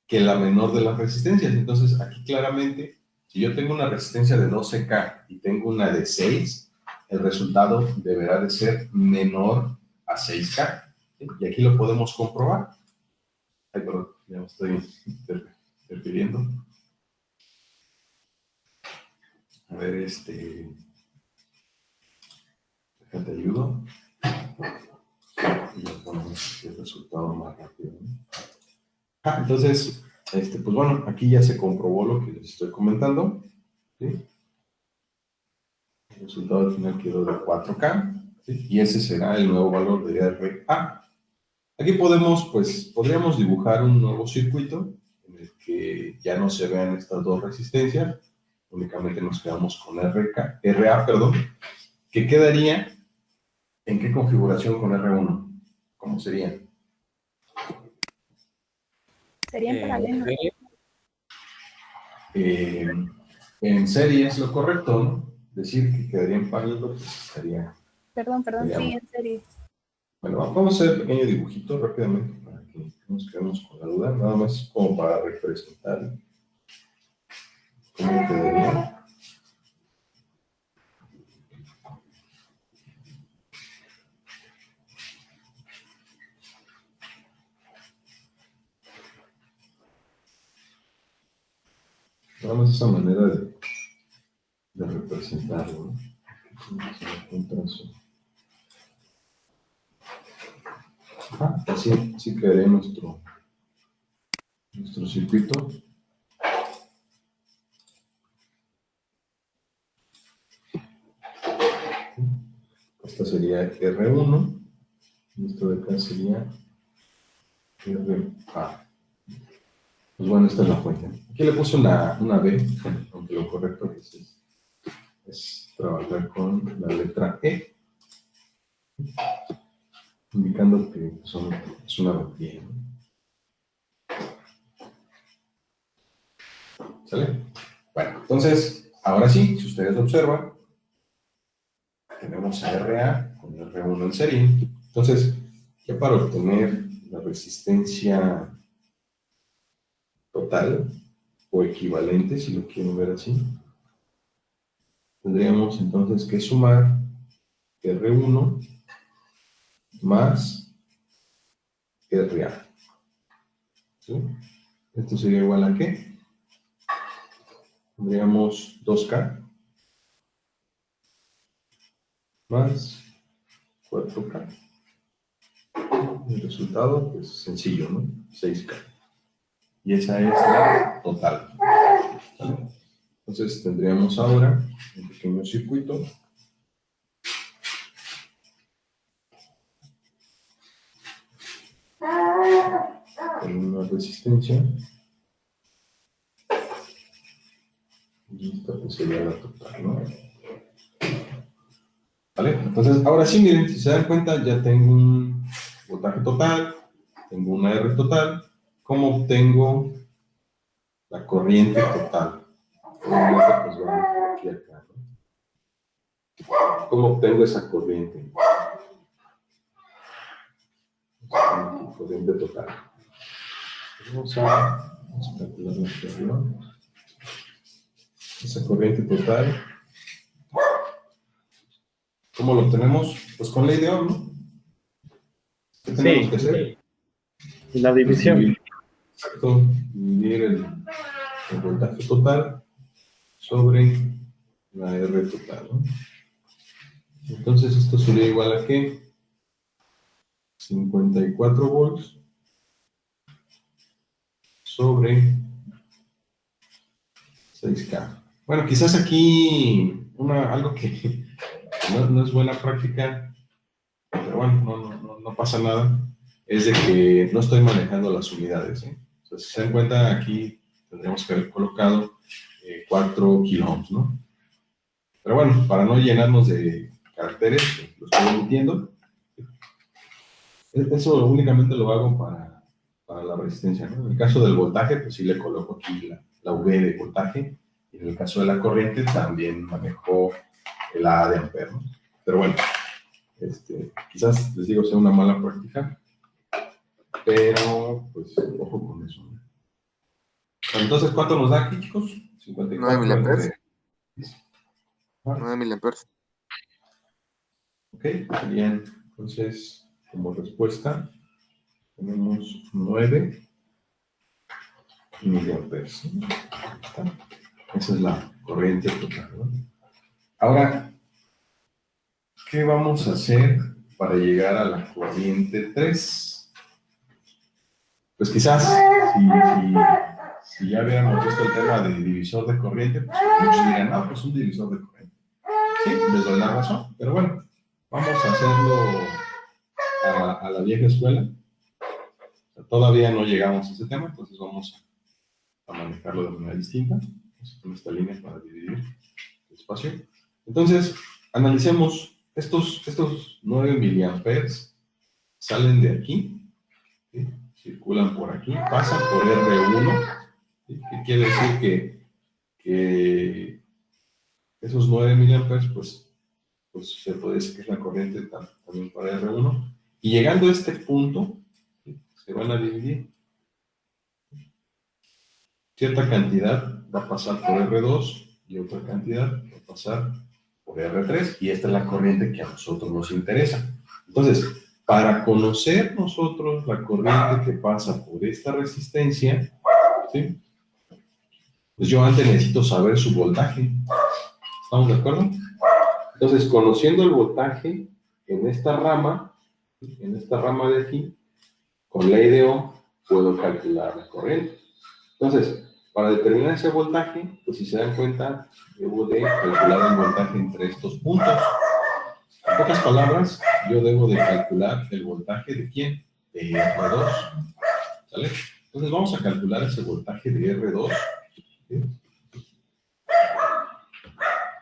que la menor de las resistencias. Entonces, aquí claramente, si yo tengo una resistencia de 12K y tengo una de 6, el resultado deberá de ser menor a 6K. ¿Sí? Y aquí lo podemos comprobar. Ay, perdón, ya me estoy refiriendo. A ver, déjate ayudo. Y ya ponemos el resultado más rápido, ¿no? Entonces, pues bueno, aquí ya se comprobó lo que les estoy comentando, ¿sí? El resultado final quedó de 4K, ¿sí?, y ese será el nuevo valor de RA. Aquí podríamos dibujar un nuevo circuito en el que ya no se vean estas dos resistencias, únicamente nos quedamos con RA, que quedaría ¿en qué configuración con R1? ¿Cómo sería? Sería en paralelo. En serie es lo correcto, ¿no? Decir que quedaría en paralelo, pues estaría... Perdón, sería, sí, en serie. bueno, vamos a hacer un pequeño dibujito rápidamente para que no nos quedemos con la duda, nada más como para representar cómo quedaría. Nada más esa manera de representarlo, ¿no? Un trazo. Así quedaría nuestro circuito. Esta sería R1, y esto de acá sería RA. Pues bueno, esta es la fuente. Aquí le puse una B, aunque lo correcto es trabajar con la letra E, indicando que es una batería, ¿no? ¿Sale? Bueno, entonces, Ahora sí, si ustedes observan, tenemos a RA con R1 en serie. Entonces, ya para obtener la resistencia total o equivalente, si lo quiero ver así, tendríamos entonces que sumar R1 más RA. ¿Sí? Esto sería igual a ¿qué? Tendríamos 2K más 4K. El resultado, pues sencillo, ¿no? 6K. Y esa es la total. ¿Vale? Entonces tendríamos ahora un pequeño circuito con una resistencia. Y esta pues sería la total, ¿no? ¿Vale? Entonces, ahora sí, miren, si se dan cuenta, ya tengo un voltaje total, tengo una R total. ¿Cómo obtengo la corriente total? Obviamente, pues vamos por aquí acá, ¿no? ¿Cómo obtengo esa corriente? Corriente total. Vamos a calcular la corriente. Esa corriente total. ¿Cómo lo obtenemos? Pues con ley de Ohm, ¿no? ¿Qué tenemos que hacer? La división. Exacto, dividir el voltaje total sobre la R total, ¿no? Entonces esto sería igual a ¿qué? 54 volts sobre 6K. Bueno, quizás aquí algo que no es buena práctica, pero bueno, no pasa nada, es de que no estoy manejando las unidades, ¿eh? O sea, si se dan cuenta, aquí tendríamos que haber colocado 4 kilo ohms, ¿no? Pero bueno, para no llenarnos de caracteres, lo estoy omitiendo. Eso únicamente lo hago para la resistencia, ¿no? En el caso del voltaje, pues sí le coloco aquí la V de voltaje, y en el caso de la corriente también manejo el A de ampere, ¿no? Pero bueno, quizás les digo sea una mala práctica, pero pues ojo con eso, ¿no? Entonces, ¿cuánto nos da aquí, chicos? 54 9 miliamperes. entre 9 miliamperes. Ok, serían, entonces, como respuesta, tenemos 9 miliamperes. Esa es la corriente total, ¿no? Ahora, ¿qué vamos a hacer para llegar a la corriente 3? Pues quizás, si ya hubiéramos visto el tema de divisor de corriente, pues muchos dirían, no, pues un divisor de corriente. Sí, les doy la razón, pero bueno, vamos a hacerlo a la vieja escuela. O sea, todavía no llegamos a ese tema, entonces vamos a manejarlo de manera distinta. Vamos a poner esta línea para dividir el espacio. Entonces, analicemos estos 9 miliamperes, salen de aquí, ¿sí? Circulan por aquí, pasan por R1, ¿sí? ¿Qué quiere decir? Que esos 9 miliamperes, pues se puede decir que es la corriente también para R1, y llegando a este punto, ¿sí? Se van a dividir. Cierta cantidad va a pasar por R2 y otra cantidad va a pasar por R3, y esta es la corriente que a nosotros nos interesa. Entonces, para conocer nosotros la corriente que pasa por esta resistencia, ¿sí? Pues yo antes necesito saber su voltaje. ¿Estamos de acuerdo? Entonces, conociendo el voltaje en esta rama de aquí, con ley de Ohm, puedo calcular la corriente. Entonces, para determinar ese voltaje, pues si se dan cuenta, debo de calcular el voltaje entre estos puntos. En pocas palabras, yo debo de calcular el voltaje ¿de quién? De R2. ¿Sale? Entonces vamos a calcular ese voltaje de R2. ¿Sí?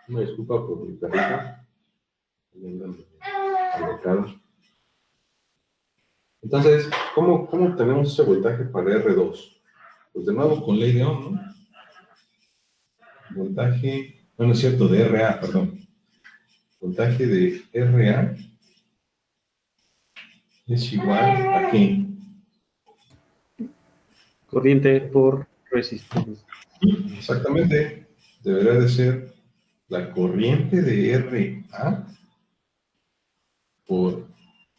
Una disculpa por mi perrita. Entonces, ¿cómo obtenemos ese voltaje para R2? Pues de nuevo con ley de Ohm, ¿no? Voltaje No, no es cierto, de RA, perdón. Voltaje de RA es igual a ¿qué? Corriente por resistencia. Exactamente. Debería de ser la corriente de RA por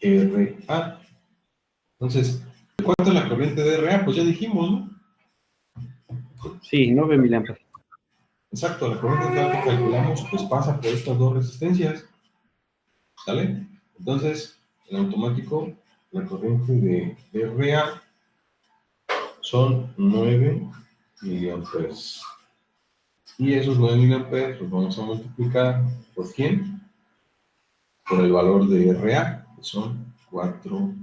RA. Entonces, ¿cuánto es la corriente de RA? Pues ya dijimos, ¿no? Sí, 9 miliamperes. Exacto, la corriente total que calculamos pues pasa por estas dos resistencias. ¿Sale? Entonces, en automático, la corriente de RA son 9 miliamperes. Y esos 9 miliamperes los vamos a multiplicar por ¿quién? Por el valor de RA, que son 4K.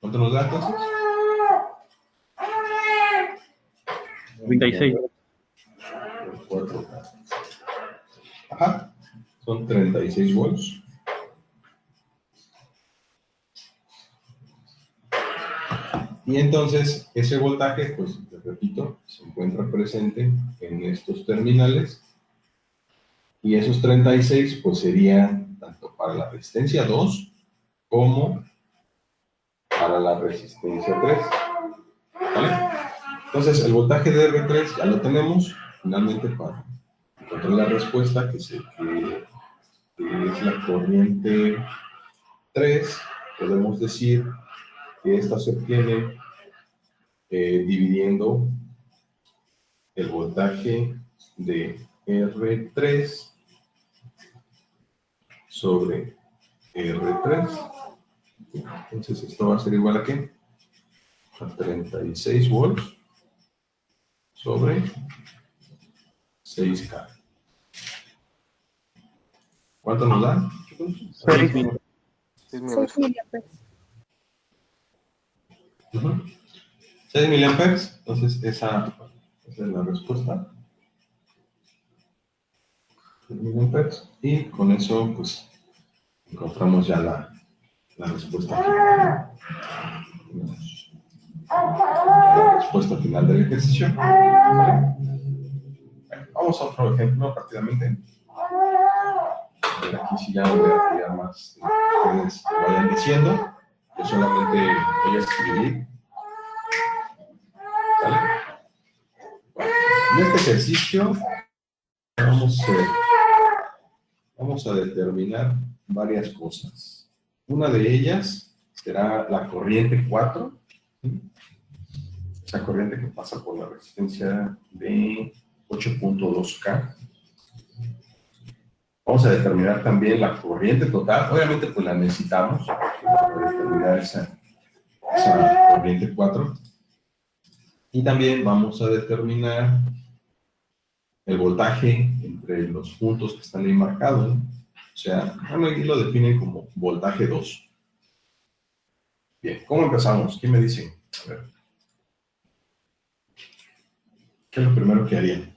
¿Cuánto nos da entonces? 36. 4K. Ajá, son 36 volts. Y entonces, ese voltaje, pues, les repito, se encuentra presente en estos terminales. Y esos 36, pues, serían tanto para la resistencia 2 como para la resistencia 3. ¿Vale? Entonces, el voltaje de R3 ya lo tenemos. Finalmente, para encontrar la respuesta, que es la corriente 3, podemos decir que esta se obtiene dividiendo el voltaje de R3 sobre R3. Entonces esto va a ser igual a ¿qué? A 36 volts sobre 6K. ¿Cuánto nos da? 6 miliamperes. 6 6 miliamperes. 6 miliamperes. Entonces esa es la respuesta. 6 miliamperes. Y con eso pues encontramos ya la respuesta final. La respuesta final del ejercicio. Vamos a otro ejemplo rápidamente. A ver, aquí sí ya no voy a pedir más. Ustedes vayan diciendo. Yo solamente voy a escribir. ¿Vale? Bueno, en este ejercicio vamos a determinar varias cosas. Una de ellas será la corriente 4. ¿Sí? Esa corriente que pasa por la resistencia de 8.2K. Vamos a determinar también la corriente total. Obviamente, pues la necesitamos para determinar esa corriente 4. Y también vamos a determinar el voltaje entre los puntos que están ahí marcados, ¿no? O sea, aquí lo definen como voltaje 2. Bien, ¿cómo empezamos? ¿Quién me dice? A ver. ¿Qué es lo primero que harían?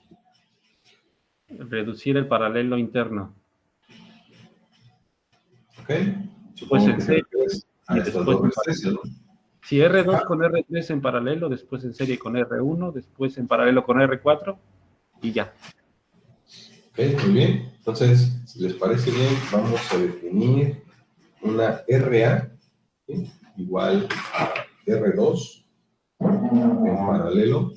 Reducir el paralelo interno. ¿Ok? Pues Supongo en que se serie. refieres a Y estas después dos resistencias, ¿no? Si R2 con R3 en paralelo, después en serie con R1, después en paralelo con R4 y ya. Ok, muy bien. Entonces, si les parece bien, vamos a definir una RA, ¿sí? Igual a R2 en paralelo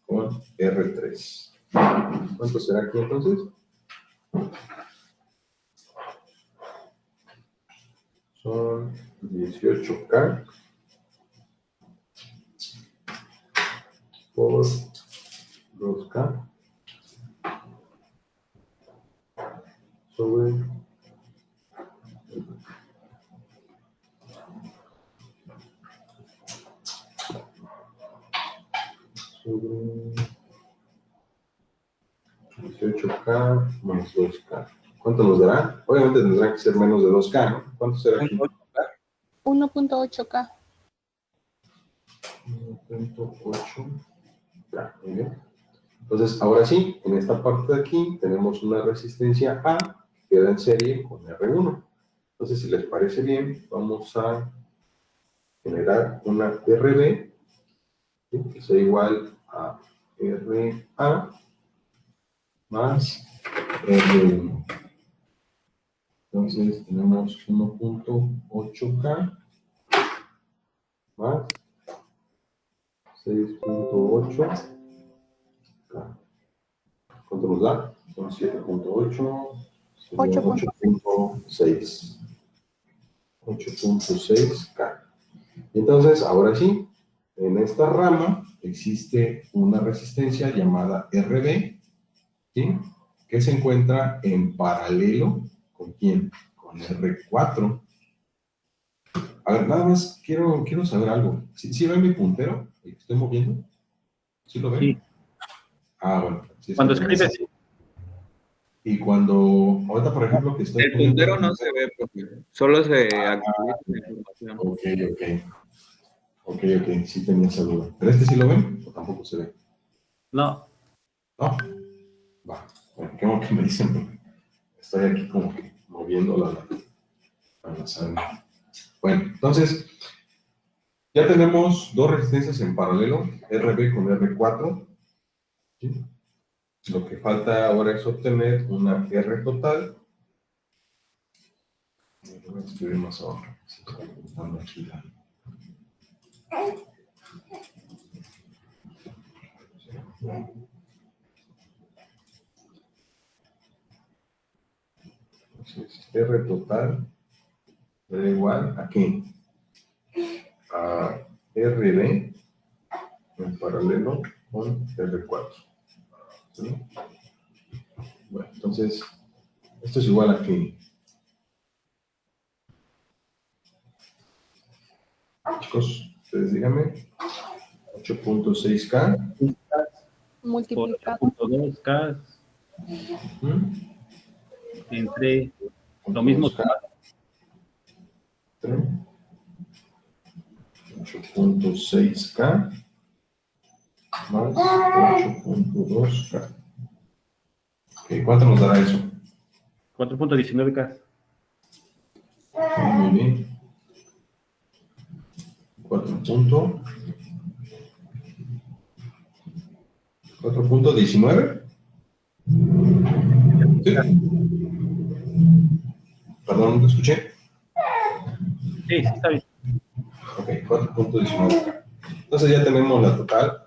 con R3. ¿Cuánto será aquí entonces? Son 18K por 2K sobre sobre 18K más 2K. ¿Cuánto nos dará? Obviamente tendrá que ser menos de 2K, ¿no? ¿Cuánto será aquí? 1.8K. 1.8K, muy bien. Entonces, ahora sí, en esta parte de aquí tenemos una resistencia A que queda en serie con R1. Entonces, si les parece bien, vamos a generar una RB, ¿sí? Que sea igual a RA más R1. Entonces tenemos 1.8K más 6.8K. ¿Cuánto nos da? Son 7.8, 8.6. 8.6K. Entonces, ahora sí, en esta rama existe una resistencia llamada RB, ¿sí? Que se encuentra en paralelo ¿con quién? Con R4. A ver, nada más quiero saber algo. ¿Sí ven mi puntero? ¿El que estoy moviendo? ¿Sí lo ven? Sí. Ah, bueno. Sí, Cuando escribes, sí. Y cuando, ahorita por ejemplo que estoy El puntero no se ve, profe. Solo se actualiza la información. Ok, sí tenía esa duda. ¿Pero este sí lo ven o tampoco se ve? No. ¿No? Va. Bueno, qué bueno que me dicen, porque estoy aquí como que moviendo la sala. Bueno, entonces, ya tenemos dos resistencias en paralelo, RB con R4. ¿Sí? Lo que falta ahora es obtener una R total. Voy a escribir más abajo. Se está apuntando aquí la... Entonces, R total da igual a qué? A RB en paralelo con R4. ¿Sí? Bueno, entonces, esto es igual a qué? Chicos, ustedes díganme. 8.6K. Multiplicado. 8.2K entre lo mismo. 8.6K más 8.2K. Okay, ¿cuánto nos dará eso? 4.19K. Muy bien. 4.19. ¿Sí? Perdón, ¿no escuché? Sí, está bien. Ok, 4.19K. Entonces ya tenemos la total.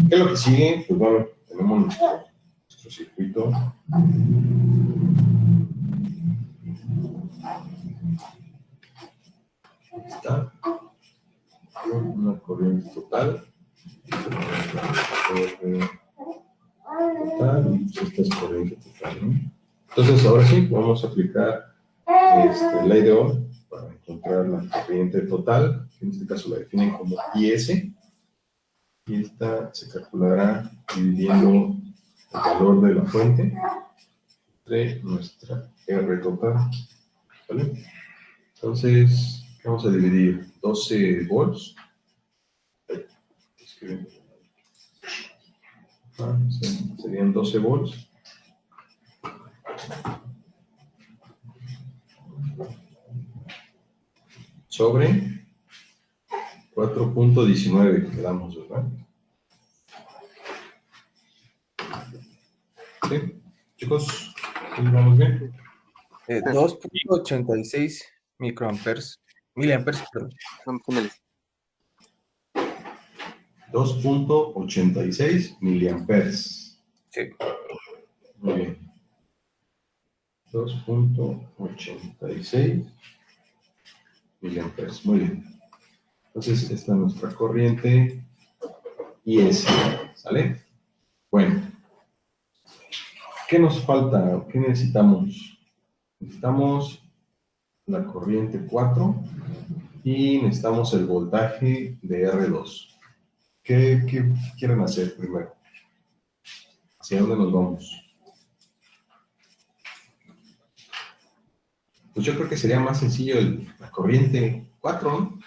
¿Qué es lo que sigue? Pues bueno, tenemos nuestro circuito. Ahí está. Una corriente total. Total, y pues esta es corriente total, ¿no? Entonces ahora sí, vamos a aplicar ley de Ohm para encontrar la corriente total, que en este caso la definen como IS, y esta se calculará dividiendo el valor de la fuente entre nuestra R total, ¿vale? Entonces, ¿qué vamos a dividir? 12 volts. Serían 12 volts. Sobre 4.19 que le damos, ¿verdad? ¿Sí? Chicos, ¿vamos bien? 2.86 miliamperes, perdón. 2.86 miliamperes. Sí. Muy bien. 2.86 miliamperes. Muy bien. Entonces, esta es nuestra corriente IS. ¿Sale? Bueno. ¿Qué nos falta? ¿Qué necesitamos? Necesitamos la corriente 4 y necesitamos el voltaje de R2. ¿Qué quieren hacer primero? ¿Hacia dónde nos vamos? Pues yo creo que sería más sencillo la corriente 4, ¿no?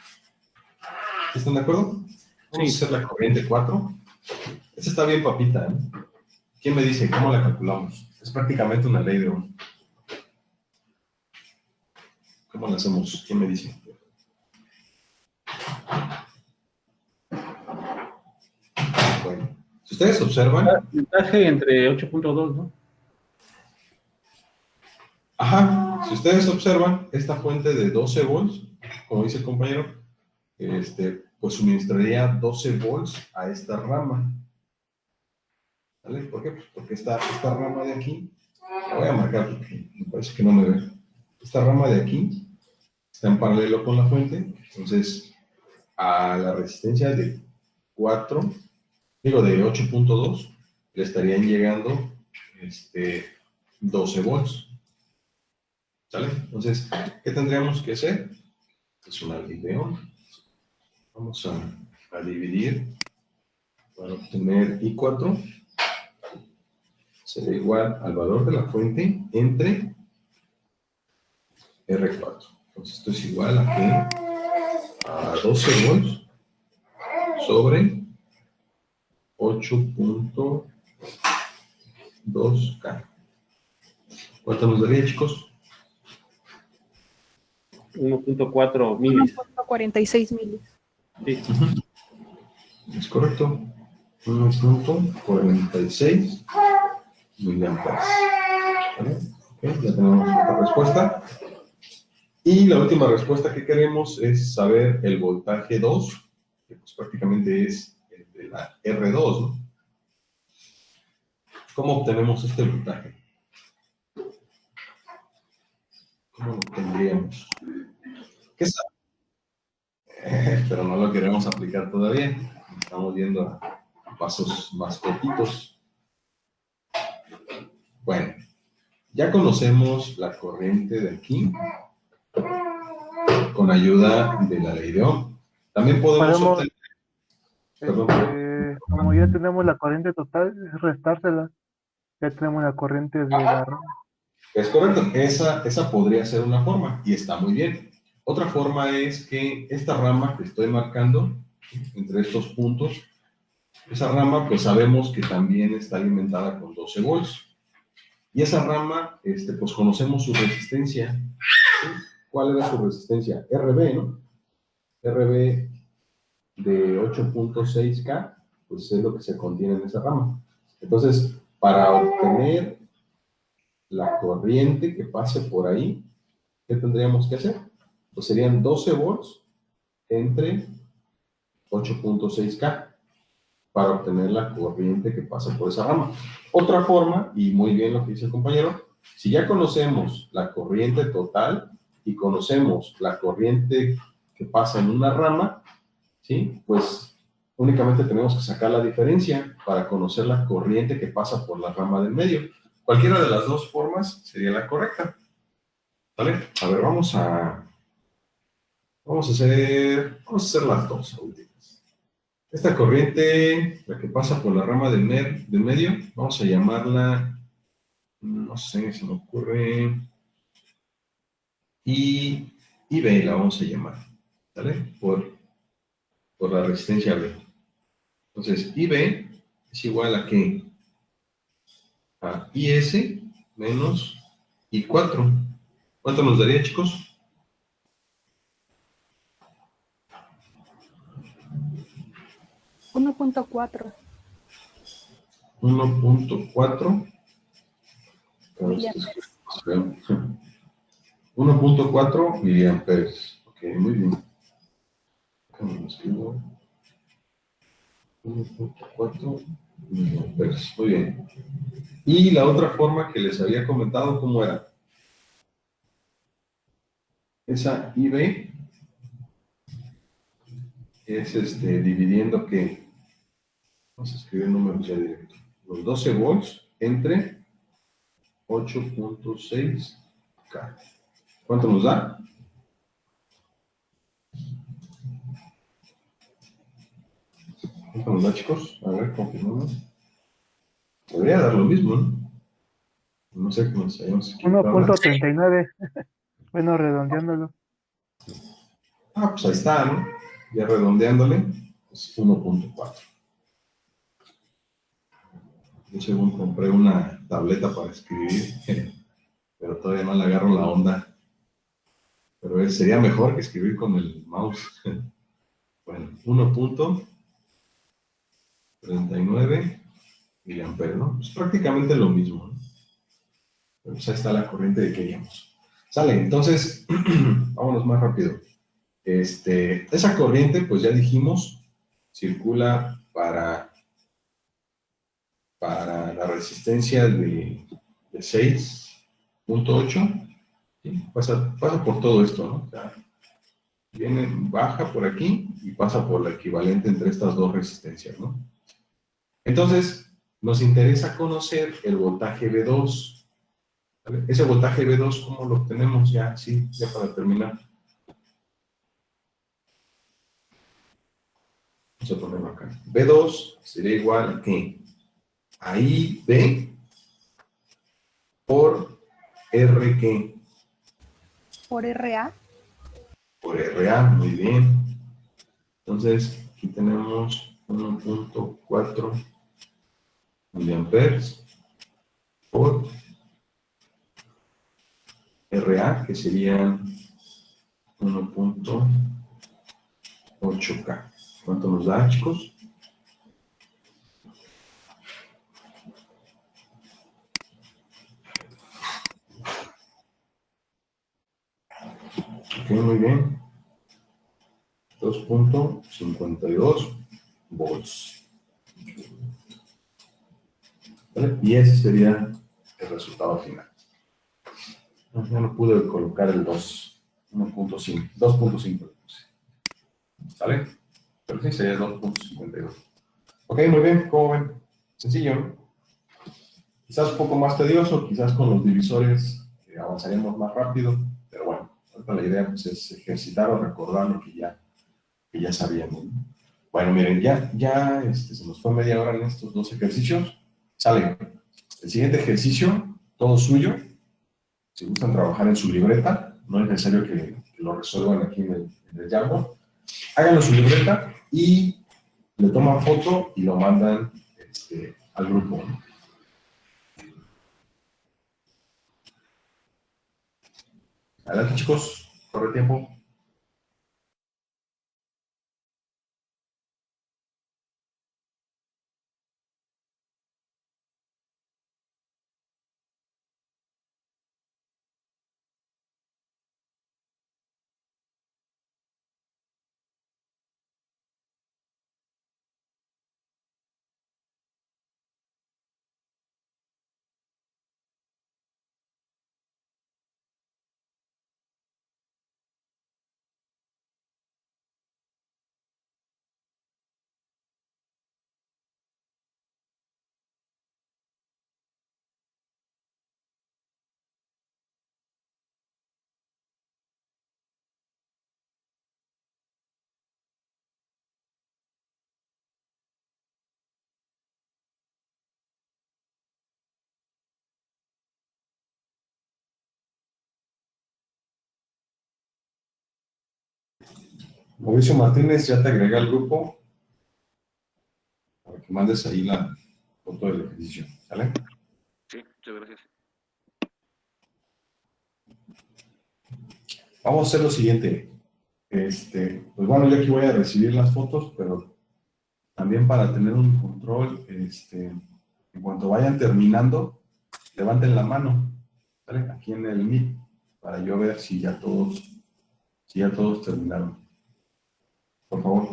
¿Están de acuerdo? Vamos a hacer la corriente 4. Esta está bien papita, ¿eh? ¿Quién me dice cómo la calculamos? Es prácticamente una ley de Ohm. ¿Cómo la hacemos? ¿Quién me dice? Bueno, Si ustedes observan, Voltaje entre 8.2, ¿no? ajá, si ustedes observan, esta fuente de 12 volts, como dice el compañero, pues suministraría 12 volts a esta rama. ¿Vale? ¿Por qué? Pues porque esta rama de aquí, la voy a marcar porque me parece que no me ve. Esta rama de aquí está en paralelo con la fuente, entonces a la resistencia de 8.2, le estarían llegando 12 volts. ¿Sale? Entonces, ¿qué tendríamos que hacer? Es una ley de Ohm. Vamos a dividir para obtener I4. Será igual al valor de la fuente entre R4. Entonces, esto es igual a que a 12 volts sobre 8.2K. ¿Cuánto nos daría, chicos? 1.4 milis. 1.46 milis. Sí. Es correcto. 1.46 miliamperes. ¿Vale? Okay, ya tenemos la respuesta. Y la última respuesta que queremos es saber el voltaje 2, que pues prácticamente es el de la R2, ¿no? ¿Cómo obtenemos este voltaje? ¿Cómo lo obtendríamos? ¿Qué sabe? Pero no lo queremos aplicar todavía. Estamos viendo a pasos más cortitos. Bueno, ya conocemos la corriente de aquí con ayuda de la ley de Ohm. También podemos obtener... como ya tenemos la corriente total, es restársela. Ya tenemos la corriente de la rama. Es correcto, esa podría ser una forma y está muy bien. Otra forma es que esta rama que estoy marcando entre estos puntos, esa rama pues sabemos que también está alimentada con 12 volts. Y esa rama, pues conocemos su resistencia. ¿Sí? ¿Cuál era su resistencia? RB, ¿no? RB de 8.6K, pues es lo que se contiene en esa rama. Entonces, para obtener la corriente que pase por ahí, ¿qué tendríamos que hacer? Pues serían 12 volts entre 8.6K para obtener la corriente que pasa por esa rama. Otra forma, y muy bien lo que dice el compañero, si ya conocemos la corriente total y conocemos la corriente que pasa en una rama, ¿sí? Pues únicamente tenemos que sacar la diferencia para conocer la corriente que pasa por la rama del medio. Cualquiera de las dos formas sería la correcta. ¿Vale? A ver, vamos a hacer las dos últimas. Esta corriente, la que pasa por la rama del medio, vamos a llamarla, no sé, se me ocurre, IB la vamos a llamar, ¿vale? Por la resistencia B. Entonces, IB es igual a ¿qué? A IS menos I4. ¿Cuánto nos daría, chicos? $1.4. 1.4. 1.4 miliamperes. Ok, muy bien. 1.4 miliamperes. Muy bien. Y la otra forma que les había comentado, ¿cómo era? Esa IB es dividiendo que, vamos a escribir números ya directo, los 12 volts entre 8.6K. ¿Cuánto nos da? ¿Cuánto nos da, chicos? A ver, confirmamos. Debería dar lo mismo, ¿no? No sé cómo se llama. 1.39. Bueno, redondeándolo. Ah, pues ahí está, ¿no? Ya redondeándole, es 1.4. Yo según compré una tableta para escribir, pero todavía no le agarro la onda. Pero sería mejor que escribir con el mouse. Bueno, 1.4. 39 miliamperes, ¿no? Es prácticamente lo mismo, ¿no? Pero pues ahí está la corriente que queríamos. Sale, entonces, vámonos más rápido. Esa corriente, pues ya dijimos, circula para la resistencia de 6.8, ¿sí? Pasa por todo esto, ¿no? O sea, baja por aquí y pasa por la equivalente entre estas dos resistencias, ¿no? Entonces, nos interesa conocer el voltaje V2. ¿Vale? Ese voltaje V2, ¿cómo lo obtenemos? Ya, sí, ya para terminar. Vamos a ponerlo acá. V2 sería igual a ¿qué? A IB por R, ¿qué? Por RA. Por RA, muy bien. Entonces, aquí tenemos 1.4 miliamperes por RA, que sería 1.8K. ¿Cuánto nos da, chicos? Ok, muy bien. 2.52 volts. ¿Vale? Y ese sería el resultado final. Ya no pude colocar el 2, 1.5, 2.5. ¿Vale? Pero sí sería 2.52. Ok, muy bien, ¿cómo ven? Sencillo, ¿no? Quizás un poco más tedioso, quizás con los divisores avanzaríamos más rápido, pero bueno, ahorita la idea pues, es ejercitar o recordar lo que ya sabíamos, ¿no? Bueno, miren, ya se nos fue media hora en estos dos ejercicios. Sale. El siguiente ejercicio, todo suyo. Si gustan trabajar en su libreta, no es necesario que lo resuelvan aquí en el Jamboard. Háganlo en su libreta y le toman foto y lo mandan al grupo, ¿no? Adelante, chicos. Corre tiempo. Mauricio Martínez, ya te agregué al grupo para que mandes ahí la foto del ejercicio. ¿Sale? Sí, muchas gracias. Vamos a hacer lo siguiente. Pues bueno, yo aquí voy a recibir las fotos, pero también para tener un control, en cuanto vayan terminando, levanten la mano, ¿sale? Aquí en el Meet, para yo ver si ya todos terminaron. Por favor.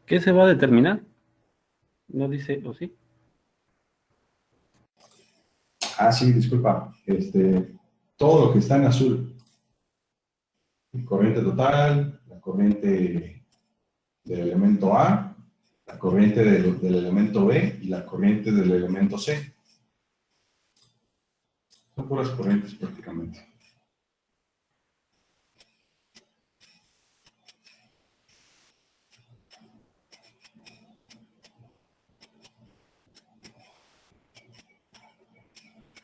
¿Qué se va a determinar? ¿No dice o sí? Ah, sí, disculpa. Todo lo que está en azul. Corriente total, la corriente del elemento A, la corriente del elemento B y la corriente del elemento C. Son puras corrientes prácticamente.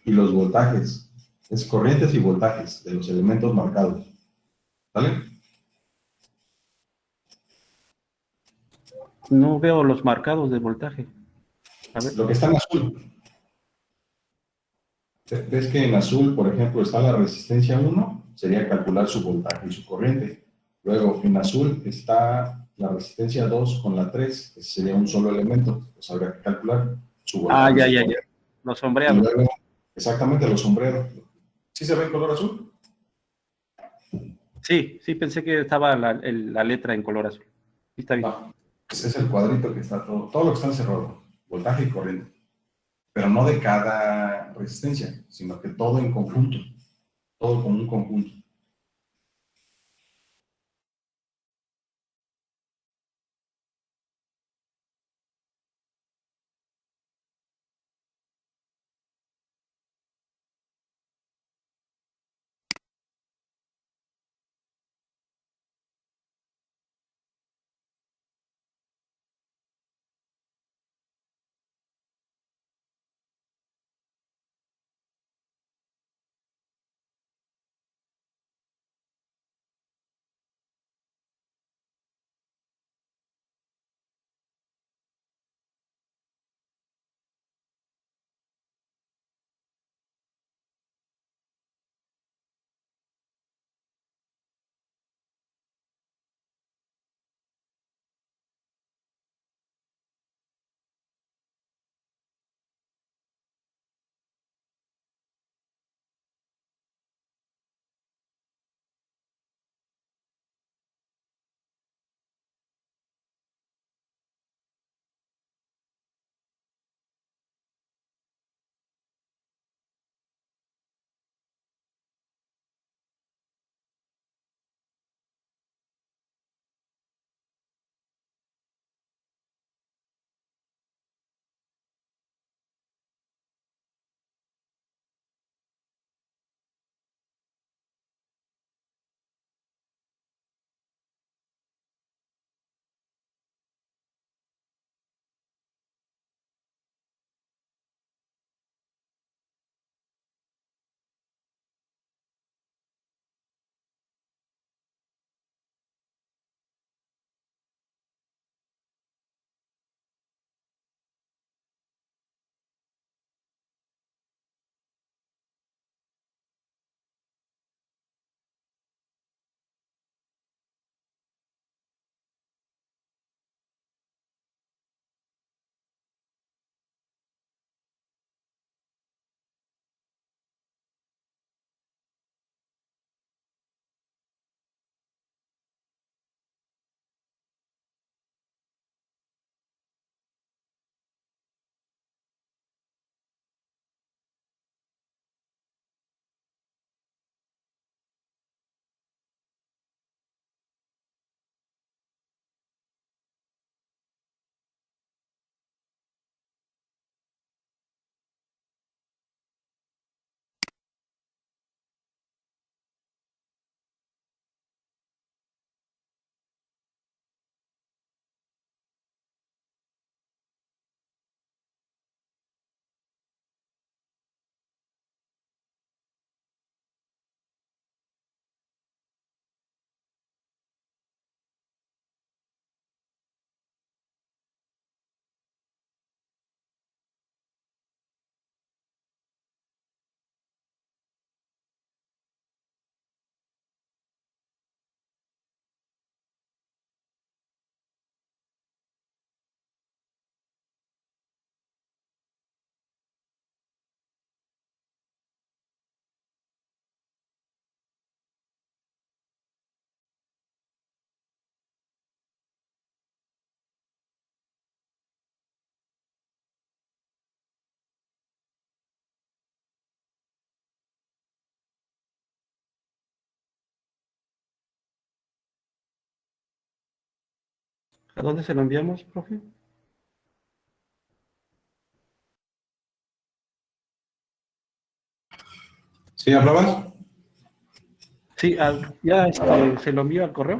Y los voltajes. Es corrientes y voltajes de los elementos marcados. ¿Vale? No veo los marcados de voltaje. A ver. Lo que está en azul. ¿Ves que en azul, por ejemplo, está la resistencia 1? Sería calcular su voltaje y su corriente. Luego, en azul está la resistencia 2 con la 3, que sería un solo elemento, pues habría que calcular su voltaje. Ya. Los Y sombreados. luego, exactamente, los sombreros. ¿Sí se ve en color azul? Sí, pensé que estaba la letra en color azul. Sí, está bien. No, ese es el cuadrito que está todo lo que está encerrado, voltaje y corriente. Pero no de cada resistencia, sino que todo en conjunto, todo como un conjunto. ¿A dónde se lo enviamos, profe? ¿Sí hablabas? Sí, ya se lo envío al correo.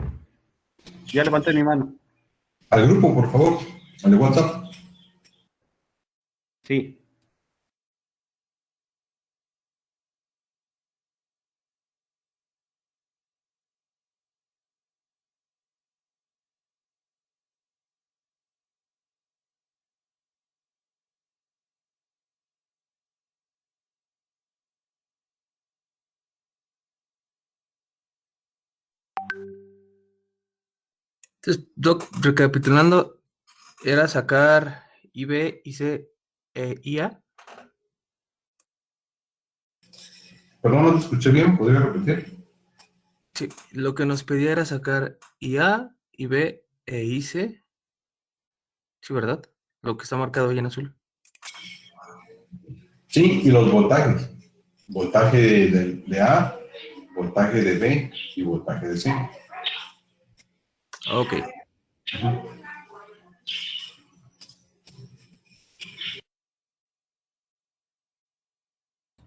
Ya levanté mi mano. Al grupo, por favor, al de WhatsApp. Sí. Entonces, Doc, recapitulando, era sacar IB, IC e IA. Perdón, no te escuché bien, ¿podría repetir? Sí, lo que nos pedía era sacar IA, IB e IC. Sí, ¿verdad? Lo que está marcado ahí en azul. Sí, y los voltajes. Voltaje de A, voltaje de B y voltaje de C. Ok.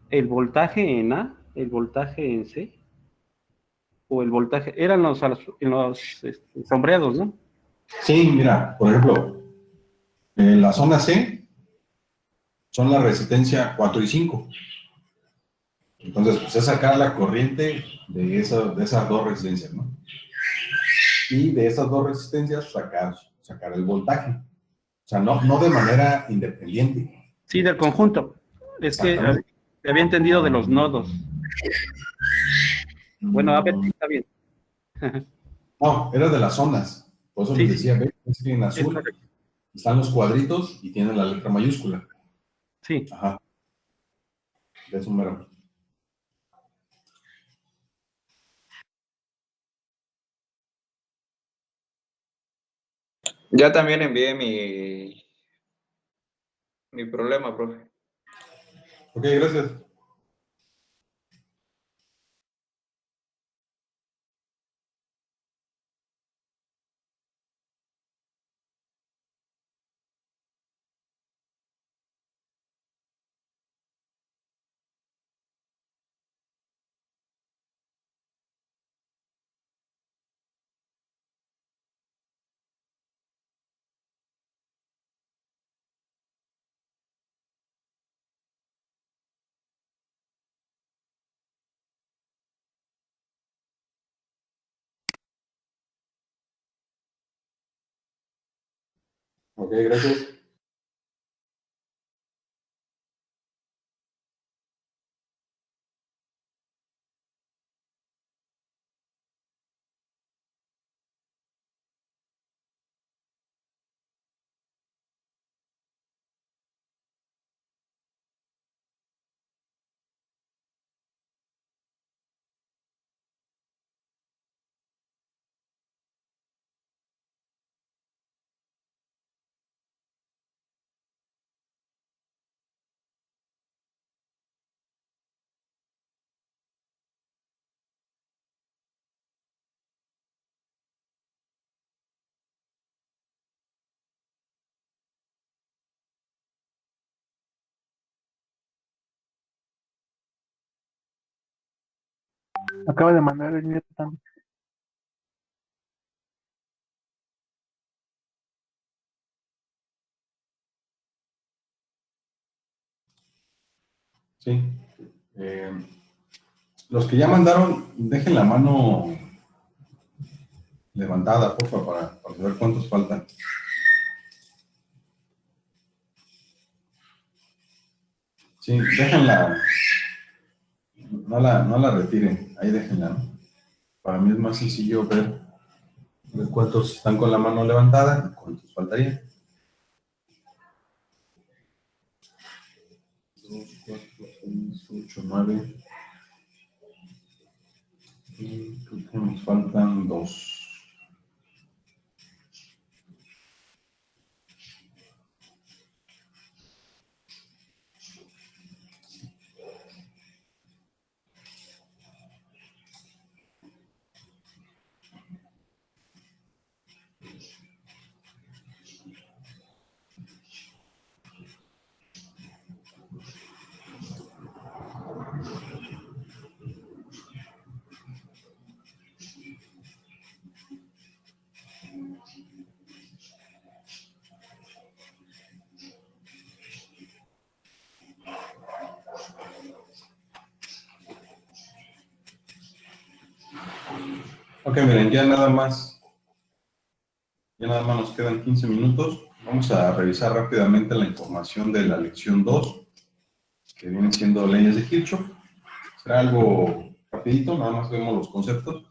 El voltaje en A, el voltaje en C, o el voltaje, eran en los sombreados, ¿no? Sí, mira, por ejemplo, en la zona C son la resistencia 4 y 5. Entonces, pues es sacar la corriente de esas dos resistencias, ¿no? Y de esas dos resistencias sacar el voltaje. O sea, no de manera independiente. Sí, del conjunto. Es que había entendido de los nodos. Bueno, a ver, está bien. No, era de las zonas. Por eso les decía, ¿ves? Es que en azul están los cuadritos y tienen la letra mayúscula. Sí. Ajá. De eso mero. Ya también envié mi problema, profe. Ok, gracias. Ok, gracias. Acaba de mandar el nieto también. Sí. Los que ya mandaron, dejen la mano levantada, por favor, para saber cuántos faltan. Sí, déjenla. No la retiren. Ahí déjenla, ¿no? Para mí es más sencillo ver cuántos están con la mano levantada y cuántos faltarían. 2, 4, 6, 8, 9. Y creo que nos faltan 2. Ok, miren, ya nada más nos quedan 15 minutos. Vamos a revisar rápidamente la información de la lección 2, que viene siendo leyes de Kirchhoff. Será algo rapidito, nada más vemos los conceptos.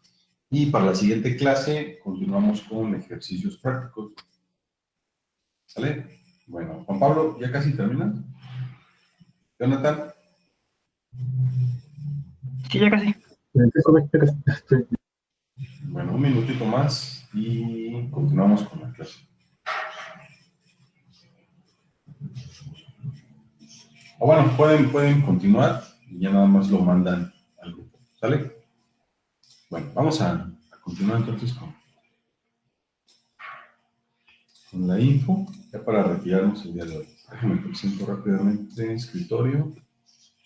Y para la siguiente clase continuamos con ejercicios prácticos. ¿Sale? Bueno, Juan Pablo, ¿ya casi termina? Jonathan. Sí, ya casi. Bueno, un minutito más y continuamos con la clase. O bueno, pueden continuar y ya nada más lo mandan al grupo. ¿Sale? Bueno, vamos a continuar entonces con la info, ya para retirarnos el día de hoy. Déjenme presento rápidamente escritorio.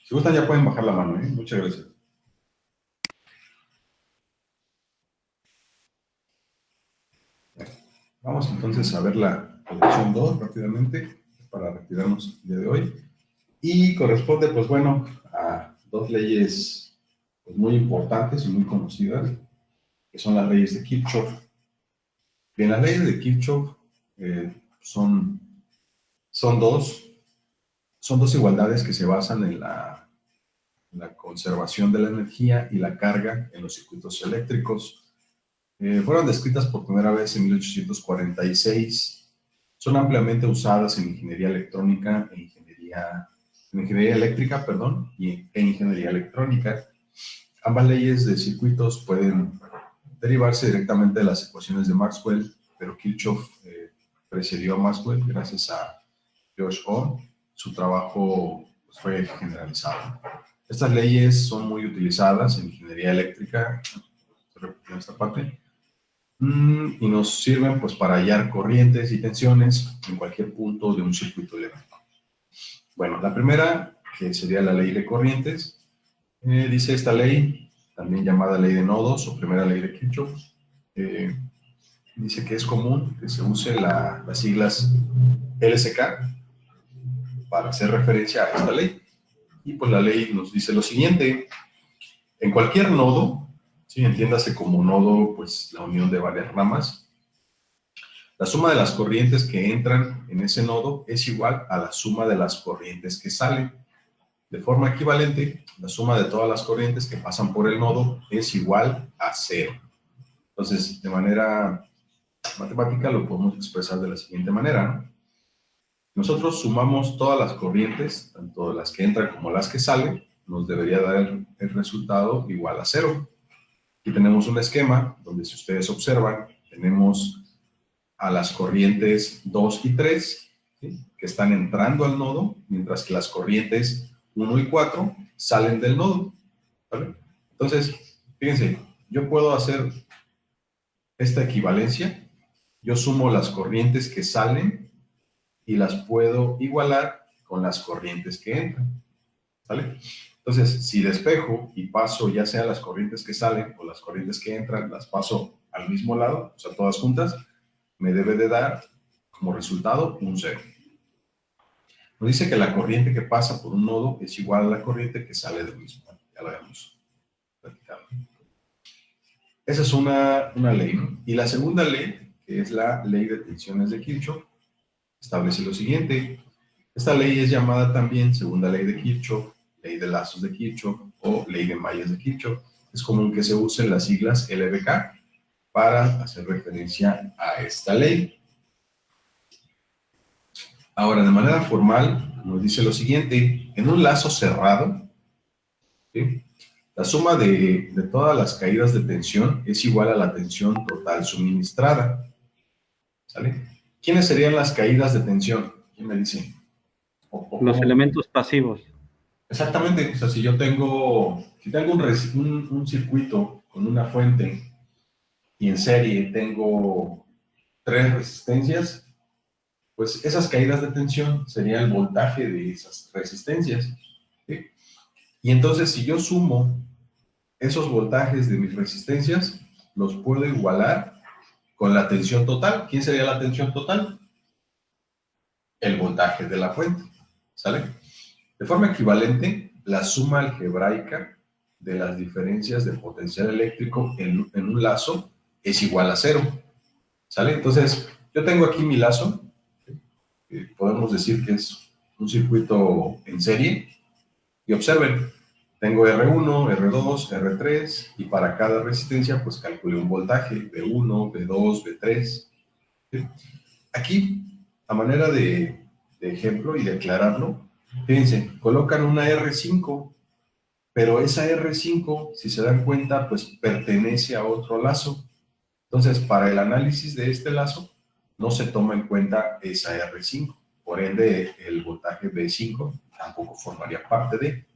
Si gustan ya pueden bajar la mano, ¿eh? Muchas gracias. Vamos entonces a ver la lección 2 rápidamente para retirarnos el día de hoy. Y corresponde, pues bueno, a dos leyes pues, muy importantes y muy conocidas, que son las leyes de Kirchhoff. Bien, las leyes de Kirchhoff son dos igualdades que se basan en la conservación de la energía y la carga en los circuitos eléctricos. Fueron descritas por primera vez en 1846. Son ampliamente usadas en ingeniería electrónica e ingeniería eléctrica, e ingeniería electrónica. Ambas leyes de circuitos pueden derivarse directamente de las ecuaciones de Maxwell, pero Kirchhoff precedió a Maxwell gracias a George Ohm. Su trabajo pues, fue generalizado. Estas leyes son muy utilizadas en ingeniería eléctrica, en esta parte, y nos sirven pues, para hallar corrientes y tensiones en cualquier punto de un circuito eléctrico. Bueno, la primera, que sería la ley de corrientes, dice esta ley, también llamada ley de nodos o primera ley de Kirchhoff, dice que es común que se use las siglas LSK para hacer referencia a esta ley. Y pues la ley nos dice lo siguiente: en cualquier nodo, ¿sí? Entiéndase como nodo, pues la unión de varias ramas, la suma de las corrientes que entran en ese nodo es igual a la suma de las corrientes que salen. De forma equivalente, la suma de todas las corrientes que pasan por el nodo es igual a 0. Entonces, de manera matemática lo podemos expresar de la siguiente manera, ¿no? Nosotros sumamos todas las corrientes, tanto las que entran como las que salen, nos debería dar el resultado igual a 0. Aquí tenemos un esquema donde, si ustedes observan, tenemos a las corrientes 2 y 3, ¿sí? Que están entrando al nodo, mientras que las corrientes 1 y 4 salen del nodo, ¿vale? Entonces, fíjense, yo puedo hacer esta equivalencia. Yo sumo las corrientes que salen y las puedo igualar con las corrientes que entran, ¿vale? Entonces, si despejo y paso ya sea las corrientes que salen o las corrientes que entran, las paso al mismo lado, o sea, todas juntas, me debe de dar como resultado un 0. Nos dice que la corriente que pasa por un nodo es igual a la corriente que sale del mismo. Ya lo habíamos platicado. Esa es una ley, ¿no? Y la segunda ley, que es la ley de tensiones de Kirchhoff, establece lo siguiente. Esta ley es llamada también segunda ley de Kirchhoff, ley de lazos de Kirchhoff o ley de mallas de Kirchhoff. Es común que se usen las siglas LBK para hacer referencia a esta ley. Ahora, de manera formal, nos dice lo siguiente: en un lazo cerrado, ¿sí? La suma de todas las caídas de tensión es igual a la tensión total suministrada, ¿sale? ¿Quiénes serían las caídas de tensión? ¿Quién me dice? Los elementos pasivos. Exactamente. O sea, si yo tengo un circuito con una fuente y en serie tengo 3 resistencias, pues esas caídas de tensión sería el voltaje de esas resistencias, ¿sí? Y entonces, si yo sumo esos voltajes de mis resistencias, los puedo igualar con la tensión total. ¿Quién sería la tensión total? El voltaje de la fuente, ¿sale? De forma equivalente, la suma algebraica de las diferencias de potencial eléctrico en un lazo es igual a 0, ¿sale? Entonces, yo tengo aquí mi lazo, podemos decir que es un circuito en serie, y observen, Tengo R1, R2, R3 y para cada resistencia pues calculé un voltaje, V1, V2, V3. ¿Sí? Aquí, a manera de ejemplo y de aclararlo, fíjense, colocan una R5, pero esa R5, si se dan cuenta, pues pertenece a otro lazo. Entonces, para el análisis de este lazo, no se toma en cuenta esa R5. Por ende, el voltaje V5 tampoco formaría parte de.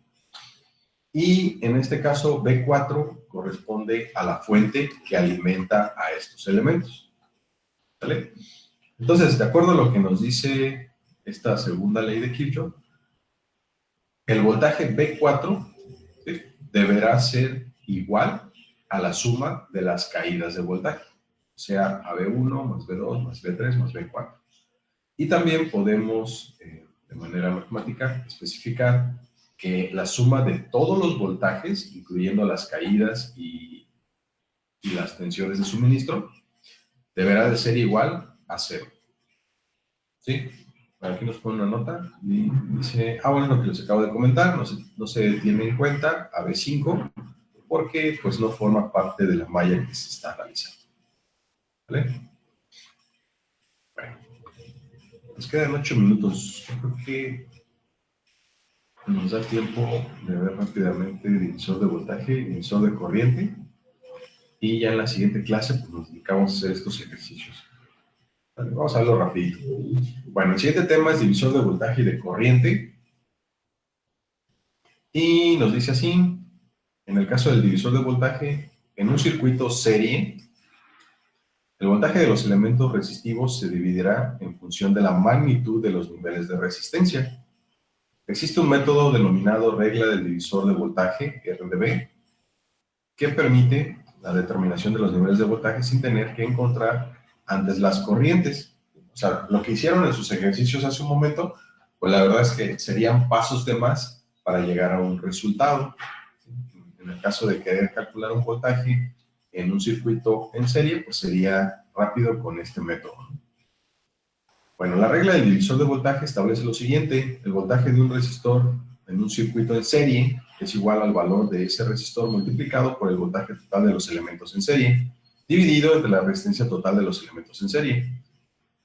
Y en este caso, V4 corresponde a la fuente que alimenta a estos elementos. ¿Vale? Entonces, de acuerdo a lo que nos dice esta segunda ley de Kirchhoff, el voltaje V4 ¿sí? deberá ser igual a la suma de las caídas de voltaje, o sea, a V1 más V2 más V3 más V4. Y también podemos, de manera matemática, especificar que la suma de todos los voltajes, incluyendo las caídas y las tensiones de suministro, deberá de ser igual a 0. ¿Sí? Aquí nos pone una nota y dice, bueno, lo que les acabo de comentar, no se tiene en cuenta a V5 porque pues no forma parte de la malla que se está analizando. ¿Vale? Bueno, nos quedan 8 minutos. Yo creo que nos da tiempo de ver rápidamente divisor de voltaje y divisor de corriente. Y ya en la siguiente clase pues, nos dedicamos a hacer estos ejercicios. Vale, vamos a verlo rapidito. Bueno, el siguiente tema es divisor de voltaje y de corriente. Y nos dice así, en el caso del divisor de voltaje, en un circuito serie, el voltaje de los elementos resistivos se dividirá en función de la magnitud de los niveles de resistencia. Existe un método denominado regla del divisor de voltaje, RDV, que permite la determinación de los niveles de voltaje sin tener que encontrar antes las corrientes. O sea, lo que hicieron en sus ejercicios hace un momento, pues la verdad es que serían pasos de más para llegar a un resultado. En el caso de querer calcular un voltaje en un circuito en serie, pues sería rápido con este método. Bueno, la regla del divisor de voltaje establece lo siguiente: el voltaje de un resistor en un circuito en serie es igual al valor de ese resistor multiplicado por el voltaje total de los elementos en serie, dividido entre la resistencia total de los elementos en serie.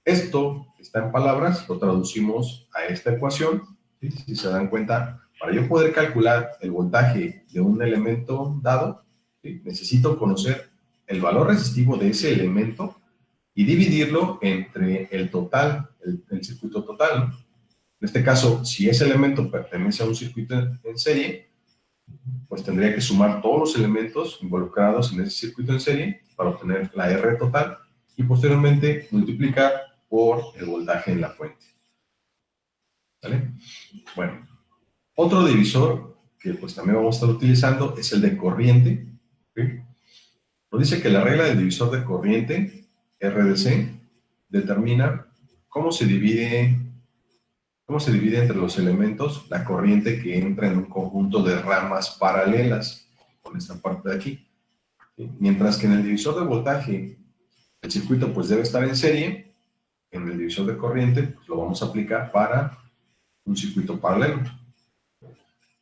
Esto está en palabras, lo traducimos a esta ecuación. ¿Sí? Si se dan cuenta, para yo poder calcular el voltaje de un elemento dado, ¿sí? necesito conocer el valor resistivo de ese elemento y dividirlo entre el total, el circuito total. En este caso, si ese elemento pertenece a un circuito en serie, pues tendría que sumar todos los elementos involucrados en ese circuito en serie para obtener la R total y posteriormente multiplicar por el voltaje en la fuente. ¿Vale? Bueno, otro divisor que pues también vamos a estar utilizando es el de corriente. ¿Sí? Nos dice que la regla del divisor de corriente, RDC, determina cómo se divide entre los elementos la corriente que entra en un conjunto de ramas paralelas, con esta parte de aquí. ¿Sí? Mientras que en el divisor de voltaje el circuito pues debe estar en serie, en el divisor de corriente pues, lo vamos a aplicar para un circuito paralelo.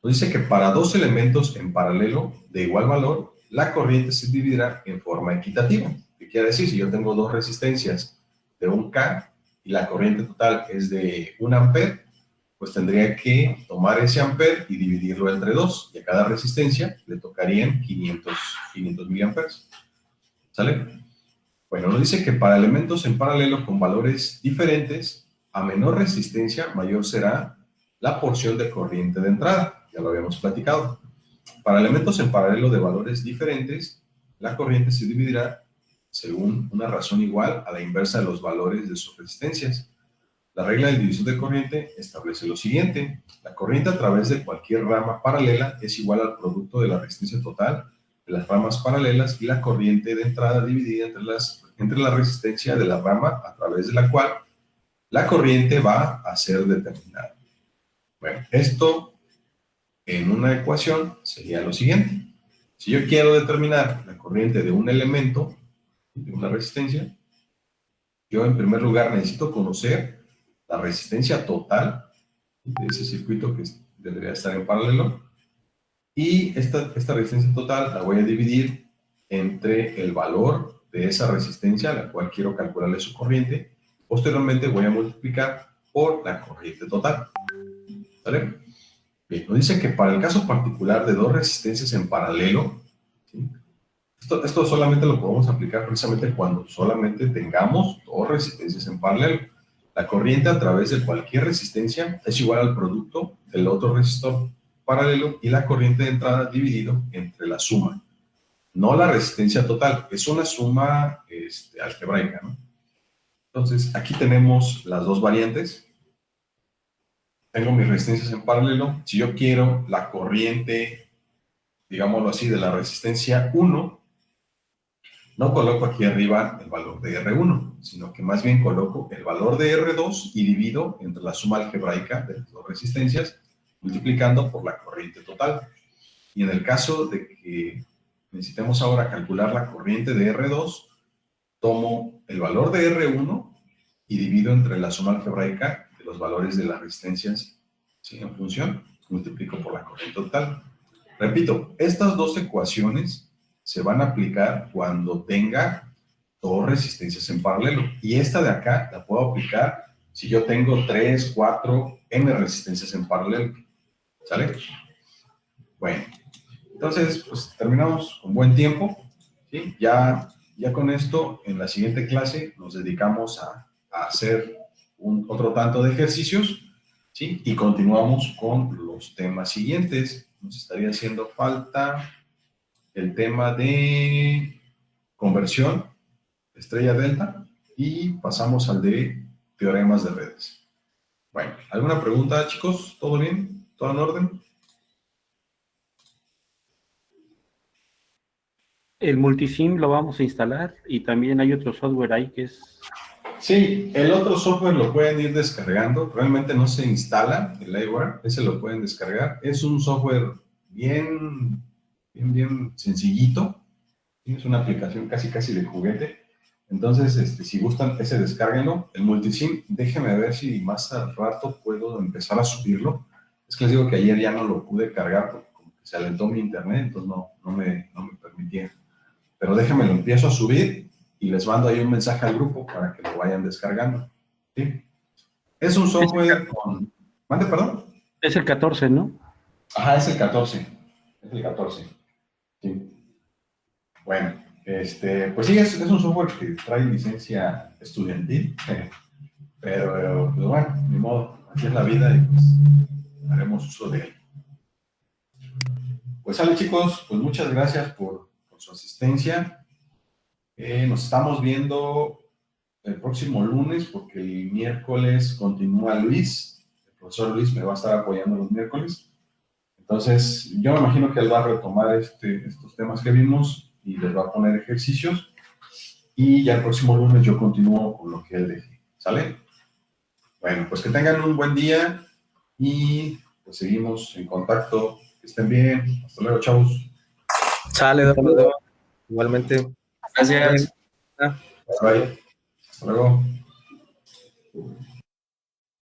Nos dice que para dos elementos en paralelo de igual valor, la corriente se dividirá en forma equitativa. ¿Qué quiere decir? Si yo tengo dos resistencias de 1 K y la corriente total es de 1 amper, pues tendría que tomar ese amper y dividirlo entre 2. Y a cada resistencia le tocarían 500 miliamperes. ¿Sale? Bueno, nos dice que para elementos en paralelo con valores diferentes, a menor resistencia, mayor será la porción de corriente de entrada. Ya lo habíamos platicado. Para elementos en paralelo de valores diferentes, la corriente se dividirá según una razón igual a la inversa de los valores de sus resistencias. La regla del divisor de corriente establece lo siguiente: la corriente a través de cualquier rama paralela es igual al producto de la resistencia total de las ramas paralelas y la corriente de entrada dividida entre la resistencia de la rama a través de la cual la corriente va a ser determinada. Bueno, esto en una ecuación sería lo siguiente. Si yo quiero determinar la corriente de un elemento, de una resistencia, yo en primer lugar necesito conocer la resistencia total de ese circuito que debería estar en paralelo. Y esta resistencia total la voy a dividir entre el valor de esa resistencia a la cual quiero calcularle su corriente. Posteriormente voy a multiplicar por la corriente total. ¿Vale? Bien, nos dice que para el caso particular de dos resistencias en paralelo, ¿sí? Esto solamente lo podemos aplicar precisamente cuando solamente tengamos dos resistencias en paralelo. La corriente a través de cualquier resistencia es igual al producto del otro resistor paralelo y la corriente de entrada dividido entre la suma. No la resistencia total, es una suma algebraica, ¿no? Entonces, aquí tenemos las dos variantes. Tengo mis resistencias en paralelo. Si yo quiero la corriente, digámoslo así, de la resistencia 1, no coloco aquí arriba el valor de R1, sino que más bien coloco el valor de R2 y divido entre la suma algebraica de las dos resistencias, multiplicando por la corriente total. Y en el caso de que necesitemos ahora calcular la corriente de R2, tomo el valor de R1 y divido entre la suma algebraica de los valores de las resistencias, ¿sí? En función, multiplico por la corriente total. Repito, estas dos ecuaciones se van a aplicar cuando tenga dos resistencias en paralelo. Y esta de acá la puedo aplicar si yo tengo 3, 4, n resistencias en paralelo. ¿Sale? Bueno, entonces, pues terminamos con buen tiempo, ¿sí? Ya con esto, en la siguiente clase nos dedicamos a hacer otro tanto de ejercicios, ¿sí? Y continuamos con los temas siguientes. Nos estaría haciendo falta el tema de conversión, estrella delta, y pasamos al de teoremas de redes. Bueno, ¿alguna pregunta, chicos? ¿Todo bien? ¿Todo en orden? El multisim lo vamos a instalar y también hay otro software ahí que es... Sí, el otro software lo pueden ir descargando. Realmente no se instala el Aware, ese lo pueden descargar. Es un software bien sencillito. Es una aplicación casi de juguete. Entonces, si gustan, ese descárguenlo. El multisim, déjenme ver si más al rato puedo empezar a subirlo. Es que les digo que ayer ya no lo pude cargar porque como que se alentó mi internet, entonces no me permitía. Pero déjenme lo empiezo a subir y les mando ahí un mensaje al grupo para que lo vayan descargando. ¿Sí? Es un software con... ¿Mande, perdón? Es el 14, ¿no? Ajá, es el 14. Es el 14. Sí. Bueno, pues sí, es un software que trae licencia estudiantil, pero pues bueno, ni modo, así es la vida y pues haremos uso de él. Pues sale, chicos, pues muchas gracias por su asistencia. Nos estamos viendo el próximo lunes porque el miércoles continúa Luis. El profesor Luis me va a estar apoyando los miércoles. Entonces, yo me imagino que él va a retomar estos temas que vimos y les va a poner ejercicios. Y ya el próximo lunes yo continúo con lo que él deje. ¿Sale? Bueno, pues que tengan un buen día y pues seguimos en contacto. Que estén bien. Hasta luego, chavos. Sale, doctor. Igualmente. Gracias. Bye. Hasta luego.